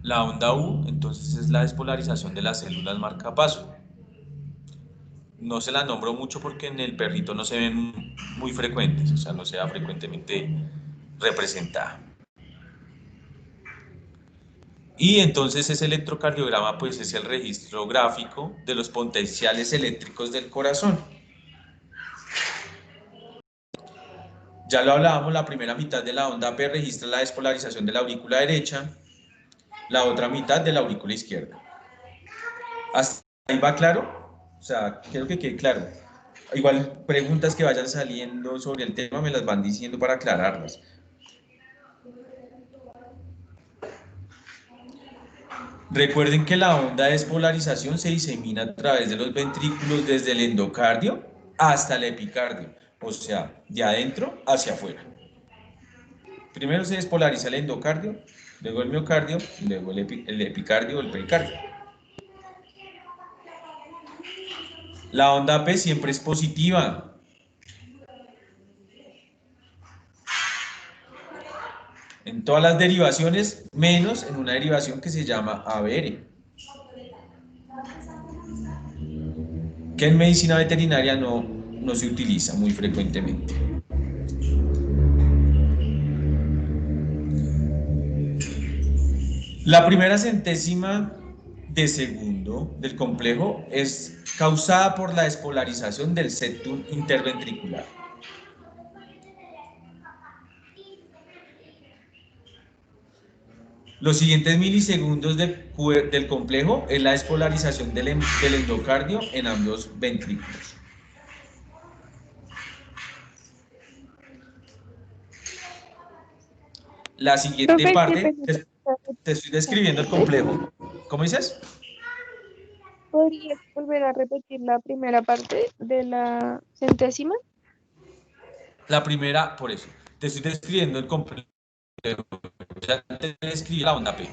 Speaker 1: La onda U, entonces, es la despolarización de las células marcapaso. no se la nombro mucho porque en el perrito no se ven muy frecuentes, o sea, no se da frecuentemente representada. Y entonces ese electrocardiograma pues es el registro gráfico de los potenciales eléctricos del corazón. Ya lo hablábamos, la primera mitad de la onda P registra la despolarización de la aurícula derecha, la otra mitad de la aurícula izquierda. ¿Hasta ahí va claro? O sea, quiero que quede claro. Igual preguntas que vayan saliendo sobre el tema me las van diciendo para aclararlas. Recuerden que la onda de despolarización se disemina a través de los ventrículos desde el endocardio hasta el epicardio, o sea, de adentro hacia afuera. Primero se despolariza el endocardio, luego el miocardio, luego el epicardio o el pericardio. La onda P siempre es positiva. En todas las derivaciones, menos en una derivación que se llama ABR, que en medicina veterinaria no se utiliza muy frecuentemente. La primera centésima de segundo del complejo es causada por la despolarización del septum interventricular. Los siguientes milisegundos del complejo es la despolarización del endocardio en ambos ventrículos. La siguiente parte, te estoy describiendo el complejo. ¿Cómo dices?
Speaker 6: ¿Podrías volver a repetir la primera parte de la centésima?
Speaker 1: La primera, por eso, te estoy describiendo el complejo. Ya te describí la onda P.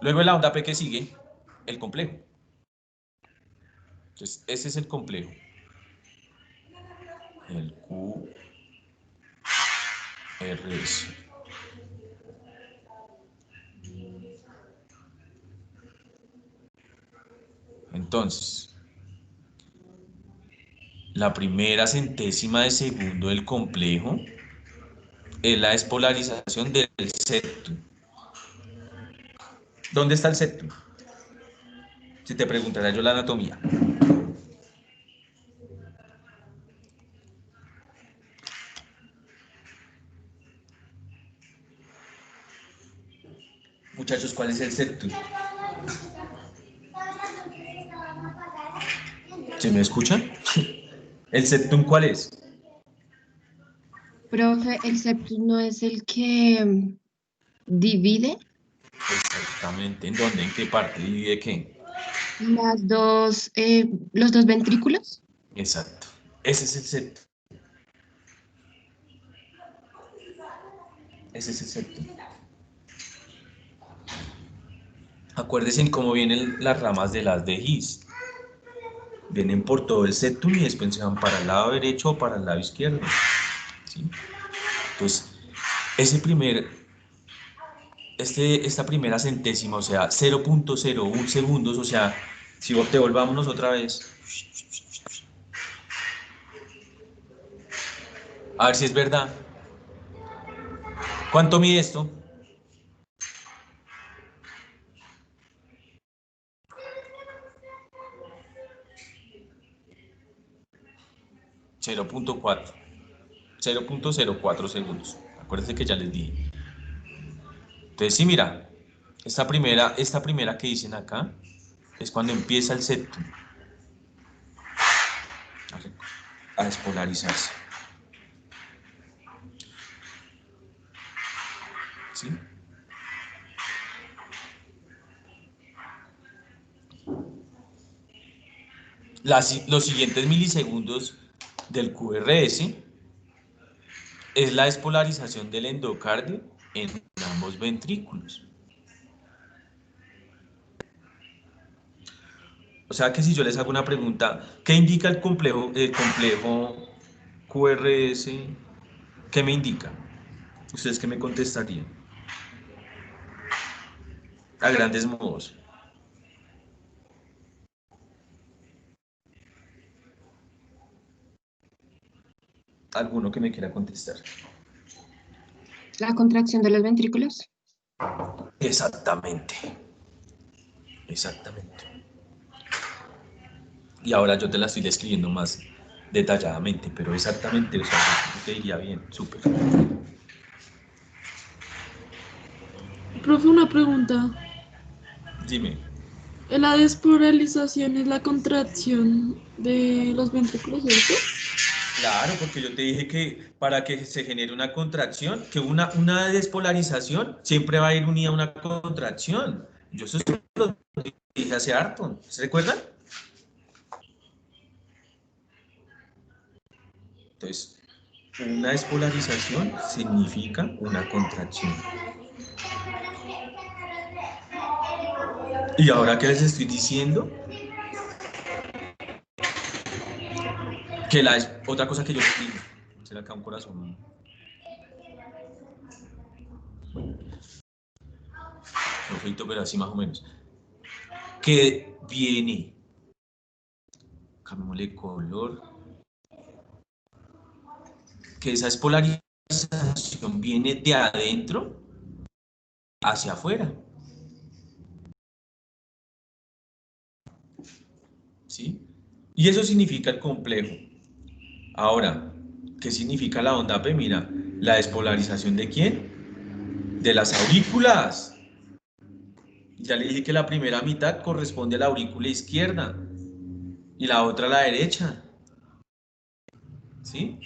Speaker 1: Luego en la onda P que sigue, el complejo. Entonces, ese es el complejo. El QRS. Entonces, la primera centésima de segundo del complejo es la despolarización del septum. ¿Dónde está el septum? Si te preguntara yo la anatomía. Muchachos, ¿cuál es el septum? ¿Se me escuchan? ¿El septum cuál es?
Speaker 3: Profe, el septum no es el que divide
Speaker 1: Exactamente. ¿En dónde? ¿En qué parte? ¿Y de qué?
Speaker 3: los dos ventrículos.
Speaker 1: Exacto. Ese es el septum. Ese es el septum. Acuérdense en cómo vienen las ramas de las de His. Vienen por todo el septum y después se van para el lado derecho o para el lado izquierdo. ¿Sí? Entonces, esta primera centésima, o sea, 0.01 segundos, o sea, si devolvámonos otra vez, a ver si es verdad. ¿Cuánto mide esto? .4, 0.04 segundos. Acuérdense que ya les dije. Entonces, sí, mira, esta primera que dicen acá es cuando empieza el septum a despolarizarse. ¿Sí? Los siguientes milisegundos del QRS es la despolarización del endocardio en ambos ventrículos. O sea que si yo les hago una pregunta, ¿qué indica el complejo QRS? ¿Qué me indica? ¿Ustedes qué me contestarían? A grandes modos. alguno que me quiera contestar.
Speaker 3: La contracción de los ventrículos.
Speaker 1: Exactamente. Exactamente. Y ahora yo te la estoy describiendo más detalladamente, pero exactamente, o sea, yo te diría bien, súper.
Speaker 2: Profe, una pregunta.
Speaker 1: Dime.
Speaker 2: La despolarización es la contracción de los ventrículos, ¿cierto?
Speaker 1: Claro, porque yo te dije que para que se genere una contracción, que una despolarización siempre va a ir unida a una contracción. Yo eso lo dije hace harto. ¿Se recuerdan? Entonces, una despolarización significa una contracción. Y ahora que les estoy diciendo, que otra cosa que yo les digo, será acá un corazón. Perfecto, pero así más o menos. Que viene, cambiémosle color, que esa despolarización viene de adentro hacia afuera. ¿Sí? Y eso significa el complejo. Ahora, ¿qué significa la onda P? Mira, la despolarización ¿de quién? De las aurículas. Ya le dije que la primera mitad corresponde a la aurícula izquierda y la otra a la derecha. ¿Sí?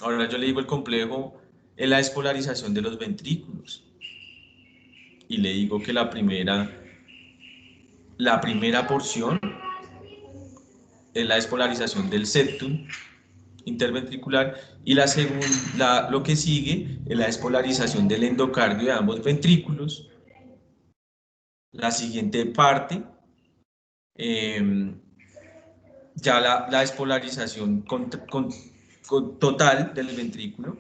Speaker 1: Ahora yo le digo el complejo es la despolarización de los ventrículos. Y le digo que la primera porción es la despolarización del septum interventricular y la segunda, lo que sigue es la despolarización del endocardio de ambos ventrículos. La siguiente parte, ya la despolarización total del ventrículo,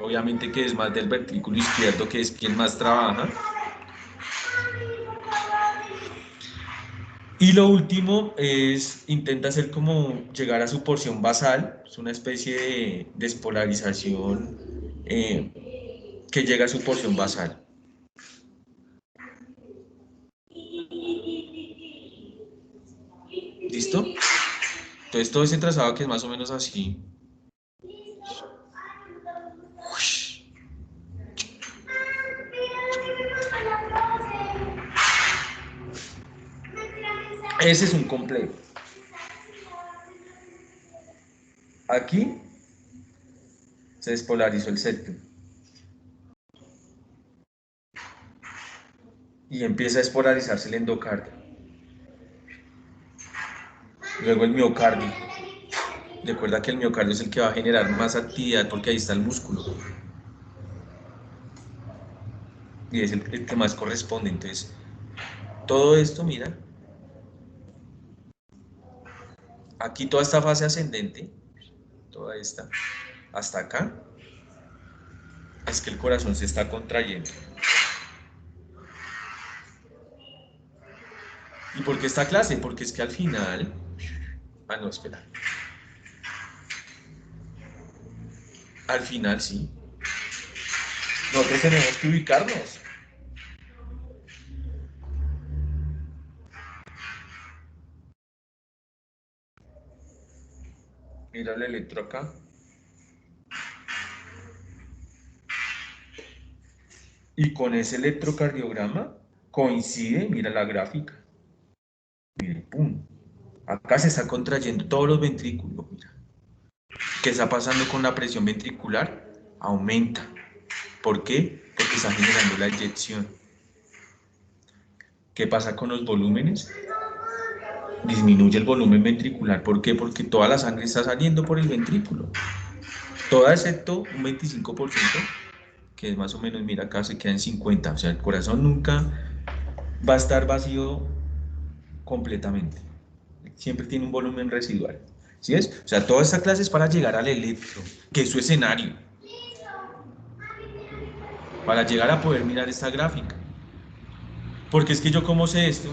Speaker 1: obviamente que es más del ventrículo izquierdo, que es quien más trabaja. Y lo último es, intenta hacer como llegar a su porción basal, es una especie de despolarización que llega a su porción basal. ¿Listo? Entonces todo ese trazado que es más o menos así. Ese es un complejo. Aquí se despolarizó el septum. Y empieza a despolarizarse el endocardio. Luego el miocardio. Recuerda que el miocardio es el que va a generar más actividad porque ahí está el músculo. Y es el que más corresponde. Entonces, todo esto, mira, aquí toda esta fase ascendente, toda esta, hasta acá, es que el corazón se está contrayendo. ¿Y por qué esta clase? Porque es que al final... Ah, no, espera. Al final, sí. Nosotros tenemos que ubicarnos. Mira el electro acá. Y con ese electrocardiograma coincide, mira la gráfica. Mire, pum. Acá se está contrayendo todos los ventrículos, mira. ¿Qué está pasando con la presión ventricular? Aumenta. ¿Por qué? Porque está generando la eyección. ¿Qué pasa con los volúmenes? Disminuye el volumen ventricular. ¿Por qué? Porque toda la sangre está saliendo por el ventrículo. Toda excepto un 25%, que es más o menos, mira, acá se queda en 50%. O sea, el corazón nunca va a estar vacío completamente. Siempre tiene un volumen residual. ¿Sí es? O sea, toda esta clase es para llegar al electro, que es su escenario. Para llegar a poder mirar esta gráfica. Porque es que yo, ¿cómo sé esto?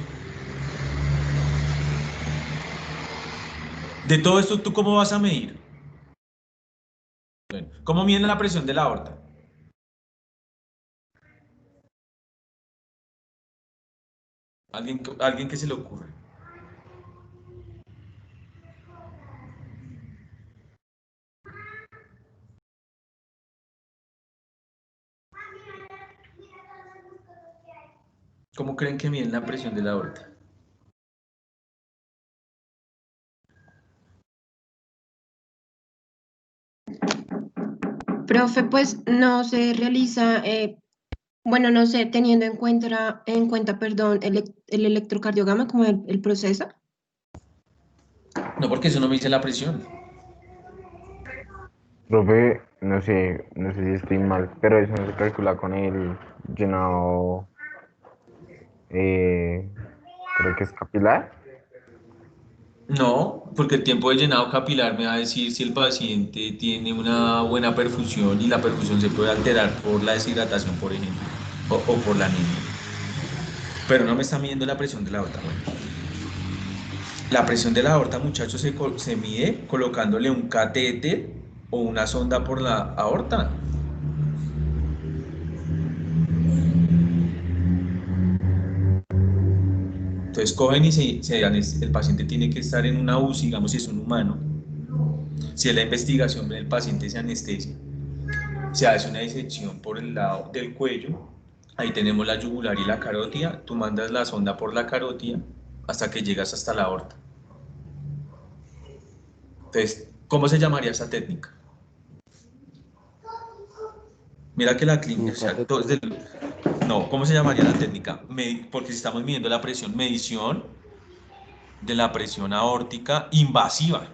Speaker 1: De todo esto, ¿tú cómo vas a medir? Bueno, ¿cómo miden la presión de la aorta? ¿Alguien que se le ocurre? ¿Cómo creen que miden la presión de la aorta?
Speaker 3: Profe, pues no se realiza, bueno, no sé, teniendo en cuenta, perdón, el electrocardiograma como el proceso.
Speaker 1: No, porque eso no me dice la presión.
Speaker 7: Profe, no sé si estoy mal, pero eso no se calcula con el llenado, eh, creo que es capilar.
Speaker 1: No, porque el tiempo de llenado capilar me va a decir si el paciente tiene una buena perfusión y la perfusión se puede alterar por la deshidratación, por ejemplo, o por la anemia. Pero no me está midiendo la presión de la aorta. Bueno, la presión de la aorta, muchachos, se mide colocándole un catéter o una sonda por la aorta. Entonces cogen y el paciente tiene que estar en una UCI, digamos si es un humano. Si es la investigación del paciente se anestesia, se hace una disección por el lado del cuello, ahí tenemos la yugular y la carótida, tú mandas la sonda por la carótida hasta que llegas hasta la aorta. Entonces, ¿cómo se llamaría esa técnica? Mira que la clínica, o sea, no, ¿cómo se llamaría la técnica? Porque si estamos midiendo la presión, medición de la presión aórtica invasiva.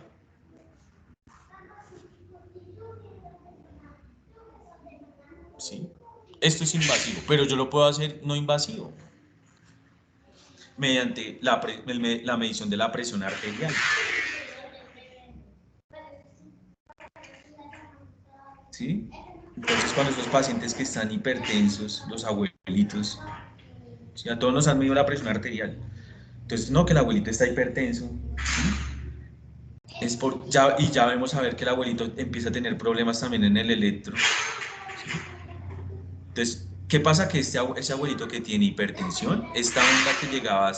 Speaker 1: ¿Sí? Esto es invasivo, pero yo lo puedo hacer no invasivo, mediante la medición de la presión arterial. ¿Sí? Entonces, cuando esos pacientes que están hipertensos, los abuelitos, ¿sí? A todos nos han medido la presión arterial. Entonces, no, que el abuelito está hipertenso, ¿sí? Y ya vemos a ver que el abuelito empieza a tener problemas también en el electro. ¿Sí? Entonces, ¿qué pasa? Que ese abuelito que tiene hipertensión, esta onda que llegaba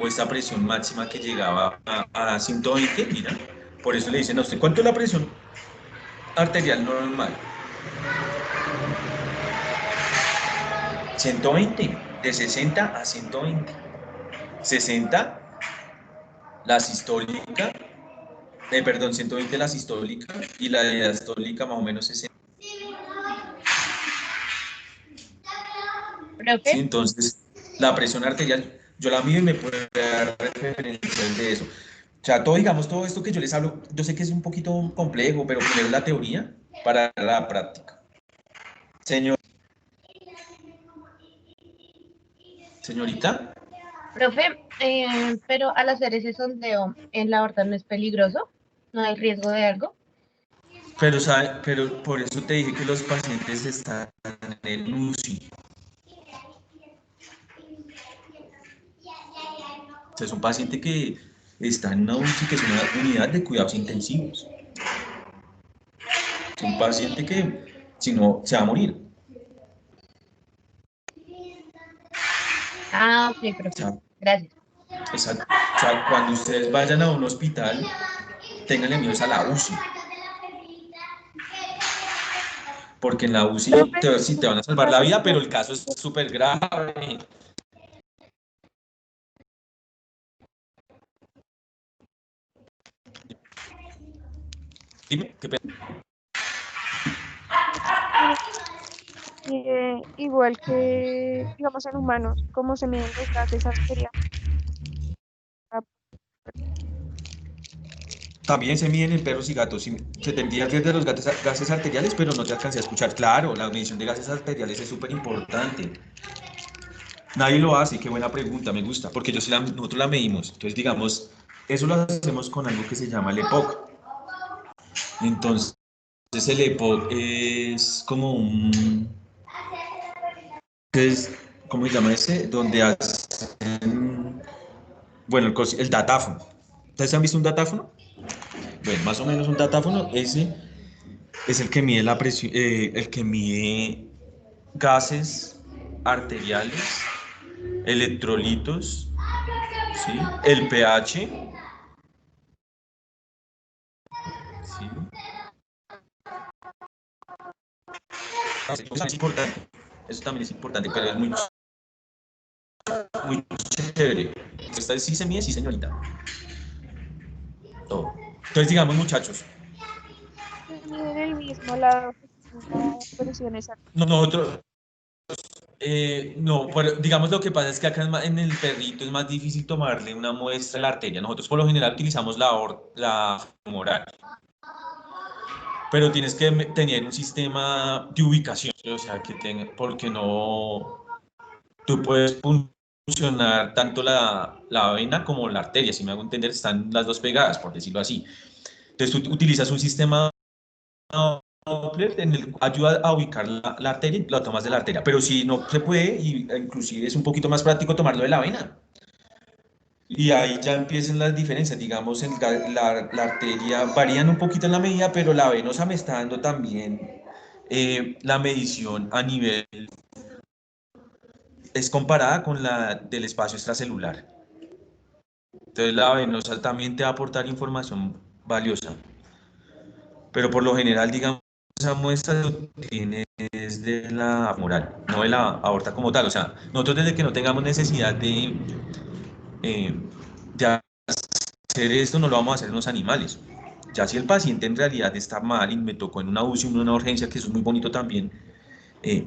Speaker 1: o esta presión máxima que llegaba a 120, mira, por eso le dicen a usted, ¿cuánto es la presión arterial normal? 120, de 60 a 120. 60 la sistólica, perdón, 120 la sistólica y la diastólica más o menos 60.
Speaker 4: Profe,
Speaker 1: ¿Sí? Entonces, la presión arterial, yo la mido y me puede dar referencias de eso. O sea, digamos, todo esto que yo les hablo, yo sé que es un poquito complejo, pero primero la teoría para la práctica. Señorita,
Speaker 4: profe, pero al hacer ese sondeo en la aorta no es peligroso, no hay riesgo de algo.
Speaker 1: pero por eso te dije que los pacientes están en el UCI. O sea, es un paciente que está en una UCI, que es una unidad de cuidados intensivos. Es un paciente que, si no, se va a morir.
Speaker 4: Ah, ok,
Speaker 1: O
Speaker 4: profe.
Speaker 1: sea,
Speaker 4: Gracias.
Speaker 1: o sea, cuando ustedes vayan a un hospital, ténganle miedo a la UCI. Porque en la UCI
Speaker 6: Profe,
Speaker 1: sí te van a salvar la vida, pero el caso es súper grave. Dime, qué pena.
Speaker 6: igual que, digamos, en humanos, cómo se miden los gases arteriales.
Speaker 1: También se miden en perros y gatos. Se te envía el riesgo de los gases arteriales, pero no te alcancé a escuchar. Claro, la medición de gases arteriales es súper importante. Nadie lo hace, qué buena pregunta, me gusta, porque nosotros la medimos. Entonces, digamos, eso lo hacemos con algo que se llama el EPOC. Entonces, el EPOC es como ¿cómo se llama ese? Donde hacen, bueno, el datáfono. ¿Ustedes han visto un datáfono? Bueno, más o menos un datáfono, ese es el que mide la presión, el que mide gases arteriales, electrolitos, ¿sí? El pH, ¿sí? Eso también es importante, eso también es importante, pero es muy chévere. Esta sí se mide, sí señorita. Todo. Entonces, digamos, muchachos,
Speaker 6: Se mide en el mismo lado, mismo presión exacta.
Speaker 1: nosotros, no, pero digamos lo que pasa es que acá en el perrito es más difícil tomarle una muestra a la arteria. Nosotros por lo general utilizamos la femoral, pero tienes que tener un sistema de ubicación, o sea, que tenga, porque no, tú puedes funcionar tanto la vena como la arteria, si me hago entender, están las dos pegadas, por decirlo así. Entonces tú utilizas un sistema Doppler en el ayuda a ubicar la arteria y la tomas de la arteria, pero si no se puede, y inclusive es un poquito más práctico tomarlo de la vena. Y ahí ya empiezan las diferencias, digamos, la arteria varían un poquito en la medida, pero la venosa me está dando también la medición a nivel, es comparada con la del espacio extracelular. Entonces la venosa también te va a aportar información valiosa, pero por lo general, digamos, esa muestra tiene es de la moral, no de la aorta como tal. O sea, nosotros desde que no tengamos necesidad eh, de hacer esto, no lo vamos a hacer en los animales. Ya si el paciente en realidad está mal y me tocó en una UCI, en una urgencia, que eso es muy bonito también,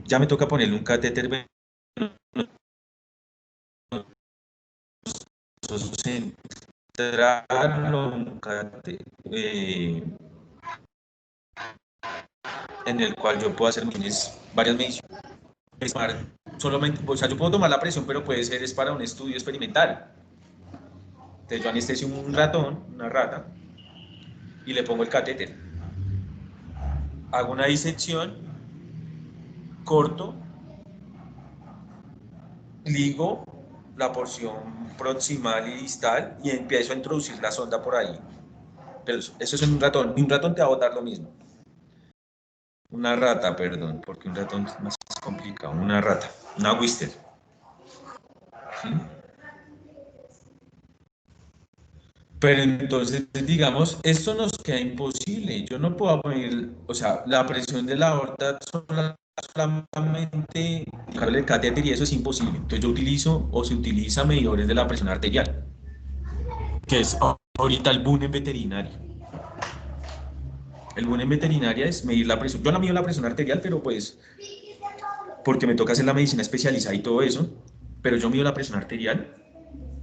Speaker 1: ya me toca ponerle un catéter venoso central o un catéter, en el cual yo puedo hacer varias mediciones. Solamente, o sea, yo puedo tomar la presión, pero puede ser es para un estudio experimental. Entonces yo anestesio un ratón, una rata, y le pongo el catéter. Hago una disección, corto, ligo la porción proximal y distal y empiezo a introducir la sonda por ahí. Pero eso es en un ratón. Y un ratón te va a botar lo mismo. Una rata, perdón, porque un ratón es más complicado. Una rata, una Wister. ¿Sí? Pero entonces, digamos, esto nos queda imposible. Yo no puedo poner, o sea, la presión de la aorta solamente darle el catéter y eso es imposible. Entonces yo utilizo o se utiliza medidores de la presión arterial, que es ahorita el boom en veterinaria. El boom en veterinaria es medir la presión. Yo no mido la presión arterial, pero pues, porque me toca hacer la medicina especializada y todo eso, pero yo mido la presión arterial.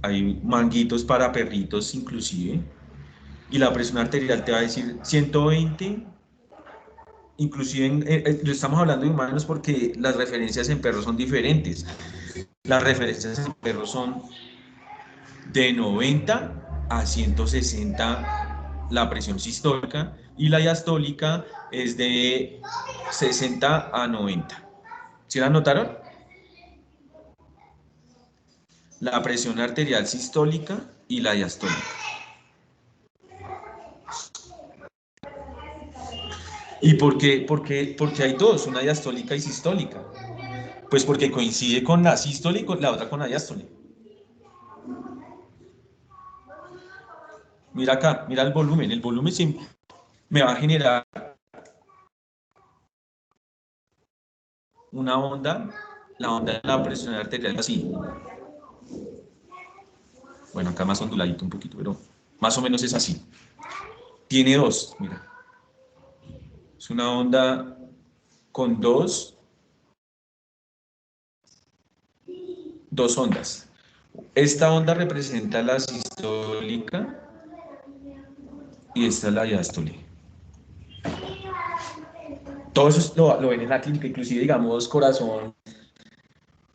Speaker 1: Hay manguitos para perritos inclusive. Y la presión arterial te va a decir 120, inclusive estamos hablando de humanos porque las referencias en perros son diferentes. Las referencias en perros son de 90 a 160 la presión sistólica y la diastólica es de 60 a 90. ¿Sí la notaron? La presión arterial sistólica y la diastólica. ¿Y por qué? Porque hay dos, una diastólica y sistólica. Pues porque coincide con la sístole y con la otra con la diástole. Mira acá, mira el volumen. El volumen siempre me va a generar una onda, la onda de la presión arterial así. Bueno, acá más onduladito un poquito, pero más o menos es así. Tiene dos, mira. Es una onda con dos ondas. Esta onda representa la sistólica y esta es la diástole. Todo eso lo ven en la clínica, inclusive digamos corazón,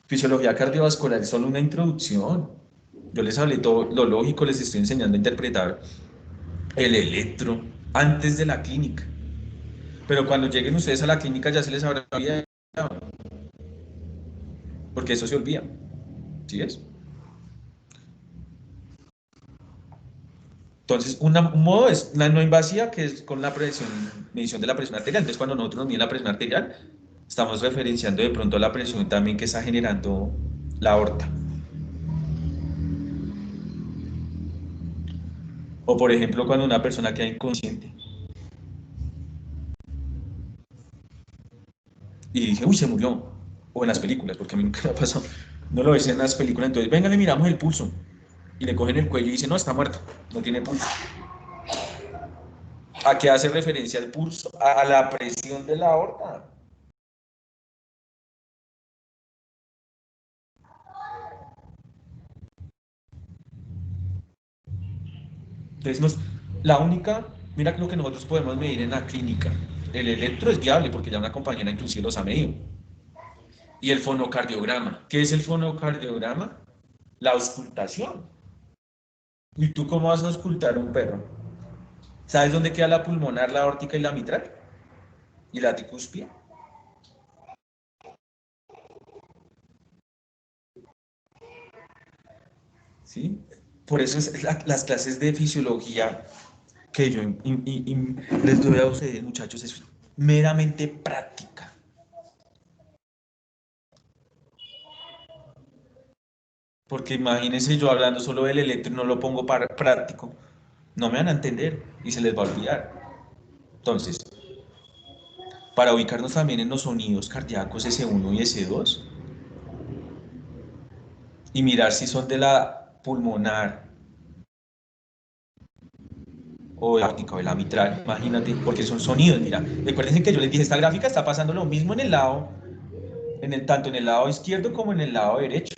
Speaker 1: fisiología cardiovascular es solo una introducción. Yo les hablé todo lo lógico, les estoy enseñando a interpretar el electro antes de la clínica. Pero cuando lleguen ustedes a la clínica ya se les habrá olvidado, porque eso se olvida. ¿Sí es? Entonces, un modo es la no invasiva, que es con la medición de la presión arterial. Entonces, cuando nosotros nos miden la presión arterial, estamos referenciando de pronto la presión también que está generando la aorta. O, por ejemplo, cuando una persona queda inconsciente. Y dije, uy, se murió. O en las películas, porque a mí nunca me ha pasado. No lo ves en las películas, entonces, venga, le miramos el pulso. Y le cogen el cuello y dicen, no, está muerto, no tiene pulso. ¿A qué hace referencia el pulso? A la presión de la aorta. Entonces, la única, mira lo que nosotros podemos medir en la clínica. El electro es viable porque ya una compañera inclusive los ha medido. Y el fonocardiograma. ¿Qué es el fonocardiograma? La auscultación. ¿Y tú cómo vas a auscultar a un perro? ¿Sabes dónde queda la pulmonar, la aórtica y la mitral? ¿Y la tricúspide? ¿Sí? Por eso es las clases de fisiología que yo les doy a ustedes, muchachos, es meramente práctica. Porque imagínense yo hablando solo del electro y no lo pongo para práctico, no me van a entender y se les va a olvidar. Entonces, para ubicarnos también en los sonidos cardíacos S1 y S2 y mirar si son de la pulmonar o de la aórtica o de la mitral, imagínate, porque son sonidos, mira. Recuerden que yo les dije, esta gráfica está pasando lo mismo en el lado, tanto en el lado izquierdo como en el lado derecho.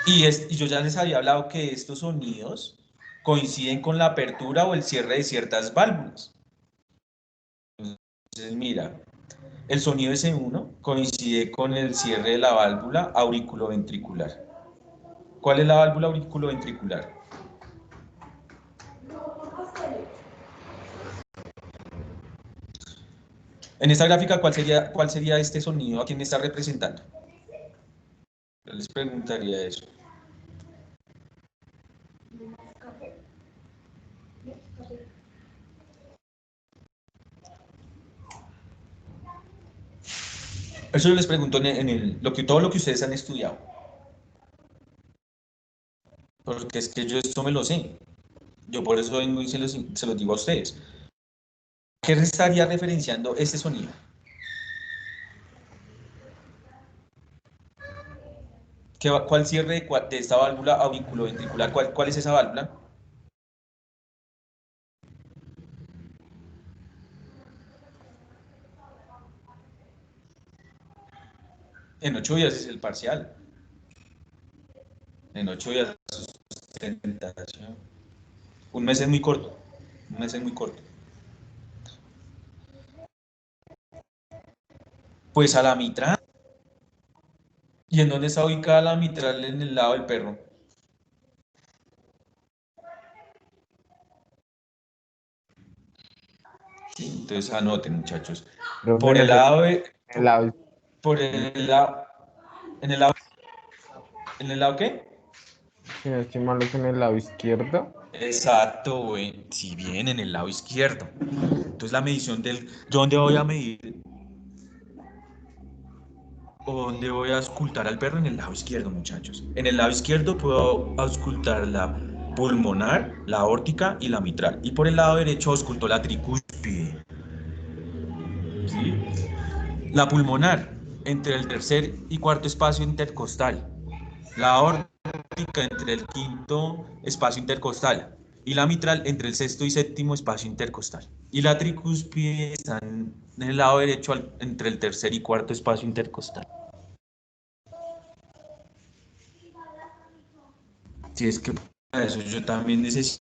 Speaker 1: Y yo ya les había hablado que estos sonidos coinciden con la apertura o el cierre de ciertas válvulas. Entonces, mira, el sonido S1 coincide con el cierre de la válvula auriculoventricular. ¿Cuál es la válvula auriculoventricular? En esta gráfica, ¿cuál sería este sonido? ¿A quién está representando? Yo les preguntaría eso. Eso yo les pregunto todo lo que ustedes han estudiado. Porque es que yo esto me lo sé. Yo por eso vengo y se los digo a ustedes. ¿Qué estaría referenciando este sonido? ¿Cuál cierre de esta válvula auriculoventricular? ¿Cuál es esa válvula? En 8 días es el parcial. En 8 días es sustentación. Un mes es muy corto. Un mes es muy corto. Pues a la mitral. ¿Y en dónde está ubicada la mitral en el lado del perro? Sí, entonces anoten, muchachos.
Speaker 7: Creo que
Speaker 1: Por el lado de...
Speaker 7: el lado,
Speaker 1: Por el lado... ¿En el lado... ¿En el lado qué?
Speaker 7: si no estoy mal, es en el lado izquierdo.
Speaker 1: Exacto, güey. Si bien en el lado izquierdo. Entonces la medición del... ¿Yo dónde voy a medir? ¿O dónde voy a auscultar al perro? En el lado izquierdo, muchachos. En el lado izquierdo puedo auscultar la pulmonar, la aórtica y la mitral. Y por el lado derecho ausculto la tricúspide. ¿Sí? La pulmonar, entre el tercer y cuarto espacio intercostal. La aórtica entre el quinto espacio intercostal. Y la mitral entre el sexto y séptimo espacio intercostal. Y la tricúspide está en el lado derecho entre el tercer y cuarto espacio intercostal. Si es que para eso yo también necesito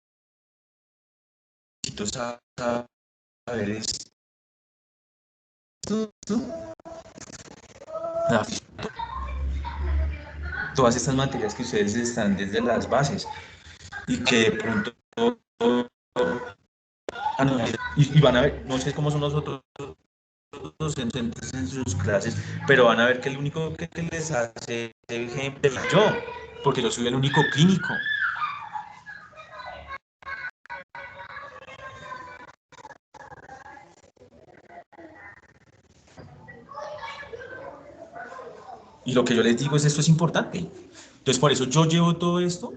Speaker 1: saber esto. Todas estas materias que ustedes están desde las bases y que de pronto y van a ver, no sé cómo son los otros docentes en sus clases, pero van a ver que el único que les hace ejemplo es yo, porque yo soy el único clínico. Y lo que yo les digo es esto es importante. Entonces, por eso yo llevo todo esto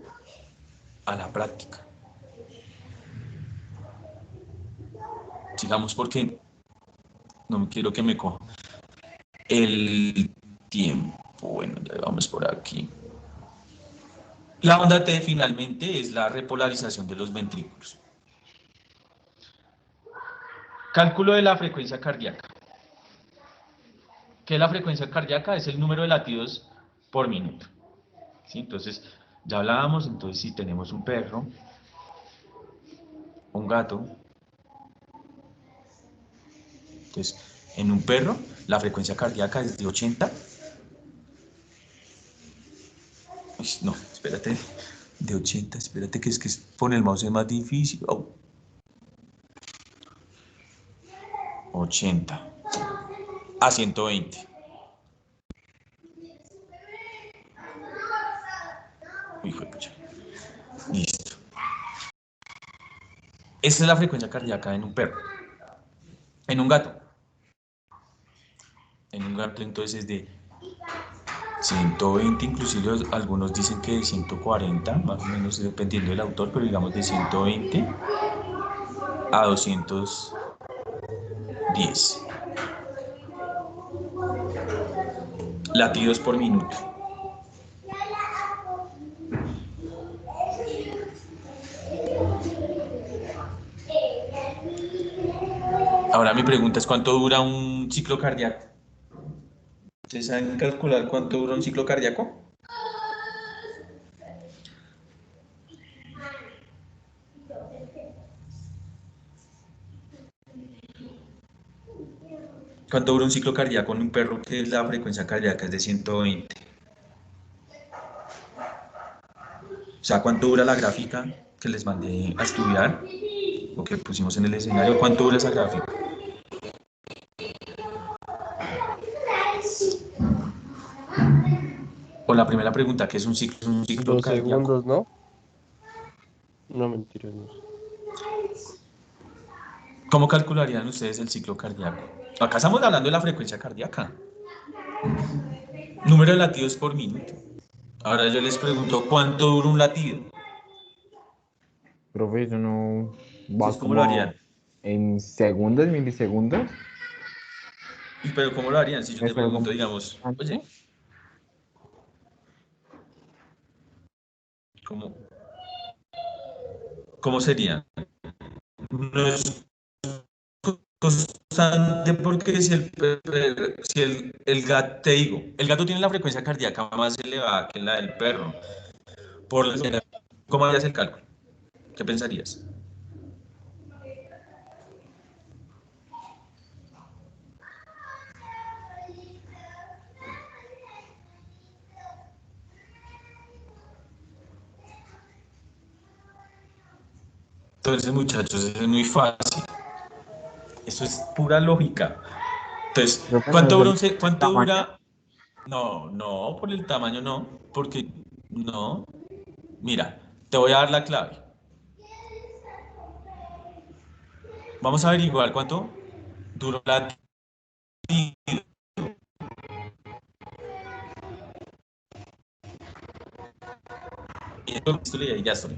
Speaker 1: a la práctica. Sigamos porque no quiero que me coja el tiempo. Bueno, ya vamos por aquí. La onda T finalmente es la repolarización de los ventrículos. Cálculo de la frecuencia cardíaca. ¿Qué es la frecuencia cardíaca? Es el número de latidos por minuto. ¿Sí? Entonces, ya hablábamos, entonces si tenemos un perro, un gato, entonces en un perro la frecuencia cardíaca es de 80. Uy, no, espérate, de 80, espérate que es que poner el mouse es más difícil. Oh. 80 a 120. Uy, fue pucha. Listo. Esa es la frecuencia cardíaca en un perro. En un gato. En un gato entonces es de 120, inclusive algunos dicen que de 140, más o menos dependiendo del autor, pero digamos de 120 a 210 latidos por minuto. Ahora mi pregunta es ¿cuánto dura un ciclo cardíaco? ¿Ustedes saben calcular cuánto dura un ciclo cardíaco? ¿Cuánto dura un ciclo cardíaco en un perro que la frecuencia cardíaca es de 120? O sea, ¿cuánto dura la gráfica que les mandé a estudiar? O que pusimos en el escenario, ¿cuánto dura esa gráfica? O la primera pregunta, ¿qué es un ciclo? ¿Es un ciclo
Speaker 5: 2
Speaker 1: cardíaco?
Speaker 5: segundos, ¿no? No, mentiras, no.
Speaker 1: ¿Cómo calcularían ustedes el ciclo cardíaco? Acá estamos hablando de la frecuencia cardíaca. Número de latidos por minuto. Ahora yo les pregunto, ¿cuánto dura un latido?
Speaker 7: Profe, eso no va
Speaker 1: ¿Ustedes cómo lo harían?
Speaker 7: en segundos, milisegundos.
Speaker 1: Pero ¿cómo lo harían? Si yo te
Speaker 7: ¿Es algo
Speaker 1: pregunto,
Speaker 7: muy
Speaker 1: digamos, oye,
Speaker 7: importante?
Speaker 1: ¿cómo sería? No es constante porque si el gato, te digo, el gato tiene la frecuencia cardíaca más elevada que la del perro. Por lo general, ¿cómo harías el cálculo? ¿Qué pensarías? Entonces, muchachos, eso es muy fácil. Eso es pura lógica. Entonces,
Speaker 7: Profe, ¿no
Speaker 1: ¿cuánto
Speaker 7: es
Speaker 1: dura
Speaker 7: del
Speaker 1: cuánto
Speaker 7: tamaño?
Speaker 1: dura? No, no, por el tamaño no, porque no. Mira, te voy a dar la clave. Vamos a averiguar cuánto duró la y ya estoy.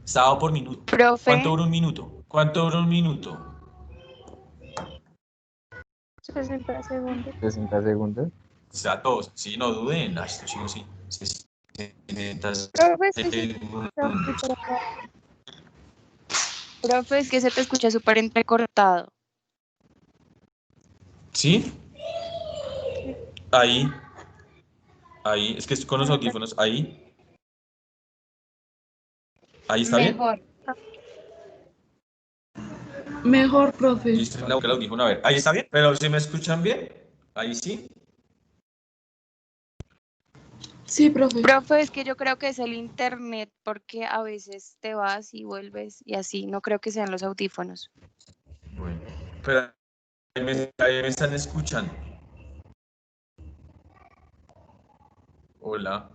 Speaker 1: Estado por minuto. ¿Cuánto
Speaker 6: Profe,
Speaker 1: dura un minuto? ¿Cuánto dura un minuto?
Speaker 6: 60 segundos.
Speaker 7: 60 segundos.
Speaker 1: O sea, todos, sí, no duden. Ay, estos chicos sí. 60
Speaker 6: Profe, es que se te
Speaker 1: segundos.
Speaker 6: escucha súper acá.
Speaker 8: Profe, es que se te escucha súper entrecortado.
Speaker 1: ¿Sí? Ahí. Ahí. Es que estoy con los audífonos. Ahí. Ahí está bien.
Speaker 4: Mejor.
Speaker 2: Mejor, profe.
Speaker 1: Listo, la el audífono. A ver, ahí está bien. Pero si me escuchan bien. Ahí sí.
Speaker 2: Sí, profe.
Speaker 8: Profe, es que yo creo que es el internet porque a veces te vas y vuelves y así. No creo que sean los audífonos.
Speaker 1: Bueno. Pero ahí me están escuchando. Hola.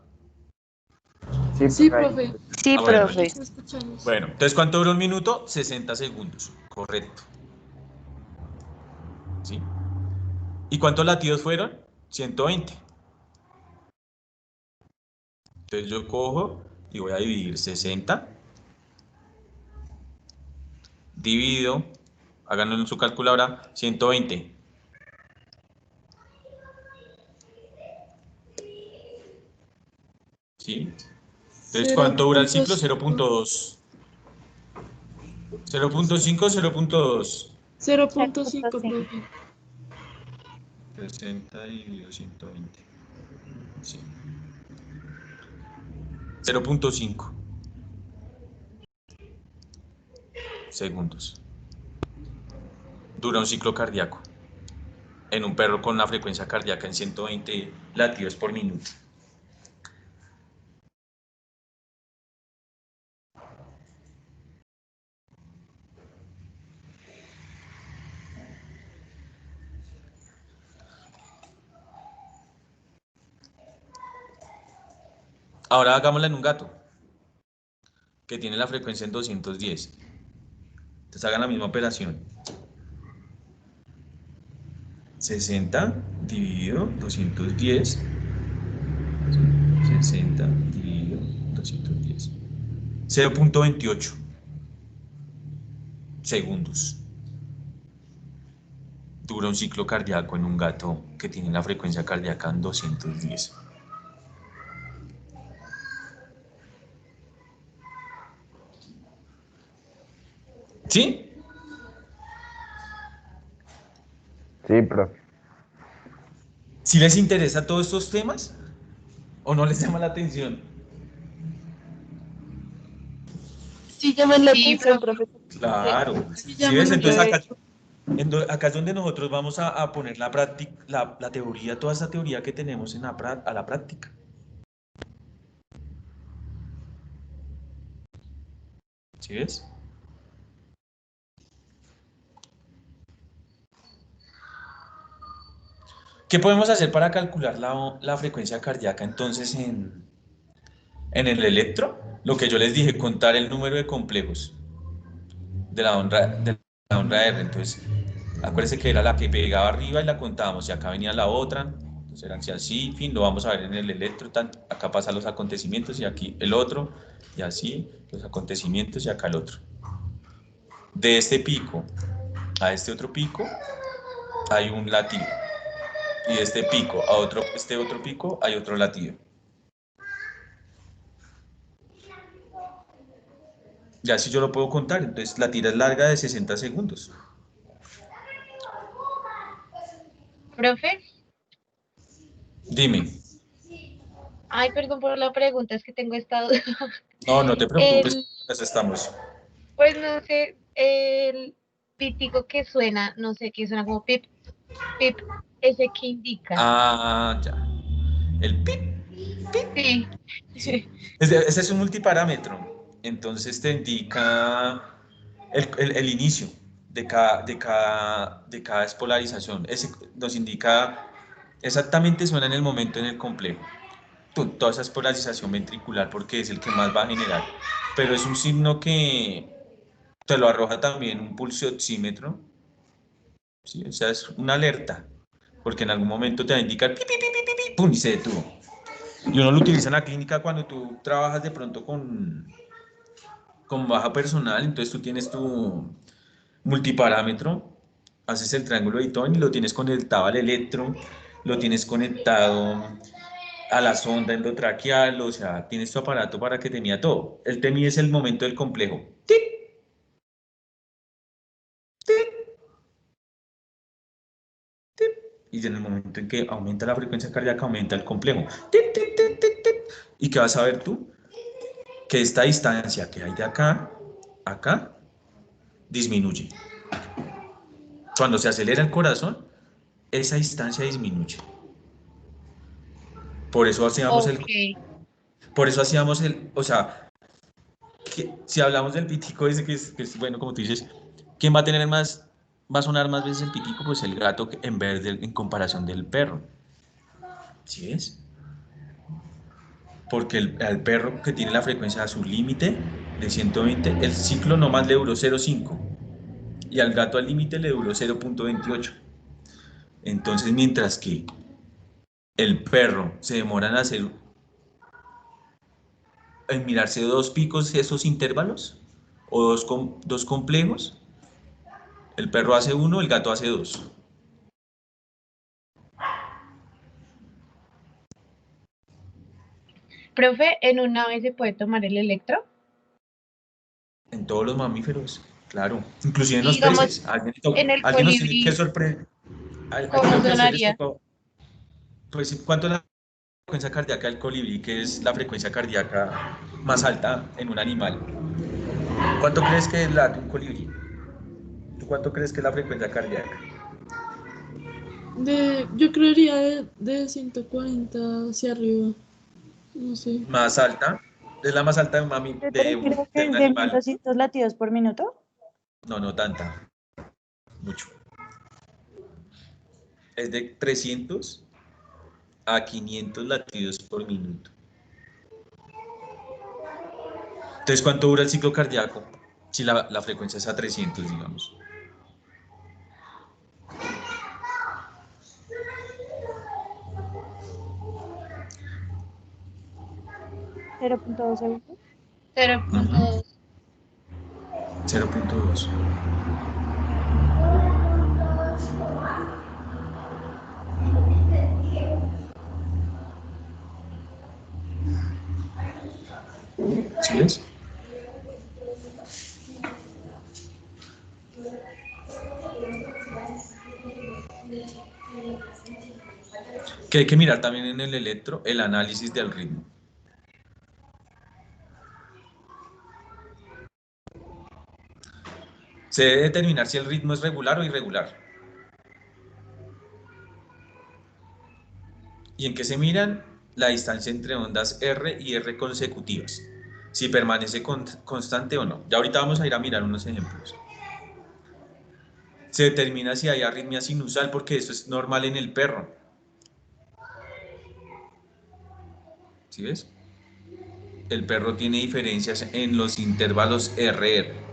Speaker 2: Sí,
Speaker 7: profe, ahí.
Speaker 2: profe.
Speaker 8: Sí,
Speaker 1: Bueno,
Speaker 8: profe.
Speaker 2: Te escuchamos.
Speaker 1: bueno, entonces, ¿cuánto dura un minuto? 60 segundos. Correcto. ¿Sí? ¿Y cuántos latidos fueron? 120. Entonces yo cojo y voy a dividir 60. Divido, háganlo en su calculadora, 120. ¿Sí? Entonces, ¿cuánto dura el ciclo? 0.2. 0.5, 0.2.
Speaker 2: 0.5, profe.
Speaker 1: 60 dividido 120. Sí. 0.5 segundos. Dura un ciclo cardíaco en un perro con una frecuencia cardíaca en 120 latidos por minuto. Ahora hagámosla en un gato que tiene la frecuencia en 210. Entonces hagan la misma operación. 60 dividido 210. 60 dividido 210. 0.28 segundos. Dura un ciclo cardíaco en un gato que tiene la frecuencia cardíaca en 210. ¿Sí?
Speaker 7: Sí, profe.
Speaker 1: ¿Sí les interesa todos estos temas? ¿O no les llama la atención?
Speaker 6: Sí, llaman la
Speaker 4: Sí,
Speaker 6: atención,
Speaker 4: profe.
Speaker 6: profesor.
Speaker 1: Claro.
Speaker 2: Sí,
Speaker 1: ¿Sí ves?
Speaker 2: llaman
Speaker 1: Entonces
Speaker 2: mucho.
Speaker 1: acá es donde nosotros vamos a poner la teoría, toda esa teoría que tenemos a la práctica. ¿Sí ves? ¿Qué podemos hacer para calcular la frecuencia cardíaca entonces en el electro? Lo que yo les dije, contar el número de complejos de la onda R. Entonces, acuérdense que era la que pegaba arriba y la contábamos, y acá venía la otra. Entonces eran así, en fin, lo vamos a ver en el electro. Acá pasan los acontecimientos y aquí el otro, y así los acontecimientos y acá el otro. De este pico a este otro pico hay un latido. Y de este pico a este otro pico hay otro latido. Y así yo lo puedo contar. Entonces la tira es larga de 60 segundos.
Speaker 4: Profe,
Speaker 1: Dime.
Speaker 4: ay, perdón por la pregunta, es que tengo esta duda.
Speaker 1: No, no te preocupes,
Speaker 4: El,
Speaker 1: pues estamos.
Speaker 4: pues no sé, el pitico que suena, no sé, que suena como pip, pip, ¿ese qué indica?
Speaker 1: Ah, ya. El pip,
Speaker 4: Sí.
Speaker 1: sí. Ese es un multiparámetro. Entonces te indica el inicio de cada despolarización. Ese nos indica exactamente, suena en el momento en el complejo. Toda esa despolarización ventricular porque es el que más va a generar. Pero es un signo que te lo arroja también un pulsioxímetro. ¿Sí? O sea, es una alerta. Porque en algún momento te va a indicar pi, pi, pi, pi, pi, pum, y se detuvo. Y uno lo utiliza en la clínica cuando tú trabajas de pronto con baja personal, entonces tú tienes tu multiparámetro, haces el triángulo de Itoin y lo tienes conectado al electro, lo tienes conectado a la sonda endotraqueal, o sea, tienes tu aparato para que te mida todo. El te mide es el momento del complejo. ¡Tic! ¡Tic! ¡Tic! Y en el momento en que aumenta la frecuencia cardíaca, aumenta el complejo. ¡Tic, tic, tic, tic, tic! ¿Y qué vas a ver tú? Que esta distancia que hay de acá a acá disminuye. Cuando se acelera el corazón, esa distancia disminuye. Por eso hacíamos
Speaker 4: Ok.
Speaker 1: o sea, si hablamos del pitico ese que es, bueno, como tú dices, ¿quién va a tener más, va a sonar más veces el pitico? Pues el gato en comparación del perro. ¿Sí es? Porque al perro que tiene la frecuencia a su límite de 120, el ciclo nomás le duró 0.5 y al gato al límite le duró 0.28. Entonces, mientras que el perro se demora en mirarse dos picos, esos intervalos, o dos complejos. El perro hace uno, el gato hace dos.
Speaker 4: Profe, ¿en una vez se puede tomar el electro?
Speaker 1: En todos los mamíferos, claro. Inclusive en
Speaker 4: Y
Speaker 1: los
Speaker 4: digamos,
Speaker 1: peces.
Speaker 4: en el
Speaker 1: Alguien nos tiene que
Speaker 4: colibrí,
Speaker 1: sorprender.
Speaker 4: ¿cómo
Speaker 1: Creo que a ustedes les
Speaker 4: sonaría?
Speaker 1: tocó. Pues, ¿cuánto es la frecuencia cardíaca del colibrí, que es la frecuencia cardíaca más alta en un animal? ¿Cuánto crees que late un colibrí? ¿Tú cuánto crees que es la frecuencia cardíaca?
Speaker 2: Yo creería de 140 hacia arriba. No sé.
Speaker 1: Más alta. Es la más alta de
Speaker 9: ¿Te refieres que
Speaker 1: de
Speaker 9: es
Speaker 1: un
Speaker 9: de
Speaker 1: animal.
Speaker 9: 1200 latidos por minuto?
Speaker 1: No, no tanta. Mucho. Es de 300 a 500 latidos por minuto. Entonces, ¿cuánto dura el ciclo cardíaco? Si la frecuencia es a 300, digamos.
Speaker 9: ¿0.2 segundos?
Speaker 4: 0.2.
Speaker 1: 0.2. ¿Sí ves? Que hay que mirar también en el el análisis del ritmo. Se debe determinar si el ritmo es regular o irregular. ¿Y en qué se miran? La distancia entre ondas R y R consecutivas. Si permanece constante o no. Ya ahorita vamos a ir a mirar unos ejemplos. Se determina si hay arritmia sinusal, porque eso es normal en el perro. ¿Sí ves? El perro tiene diferencias en los intervalos RR.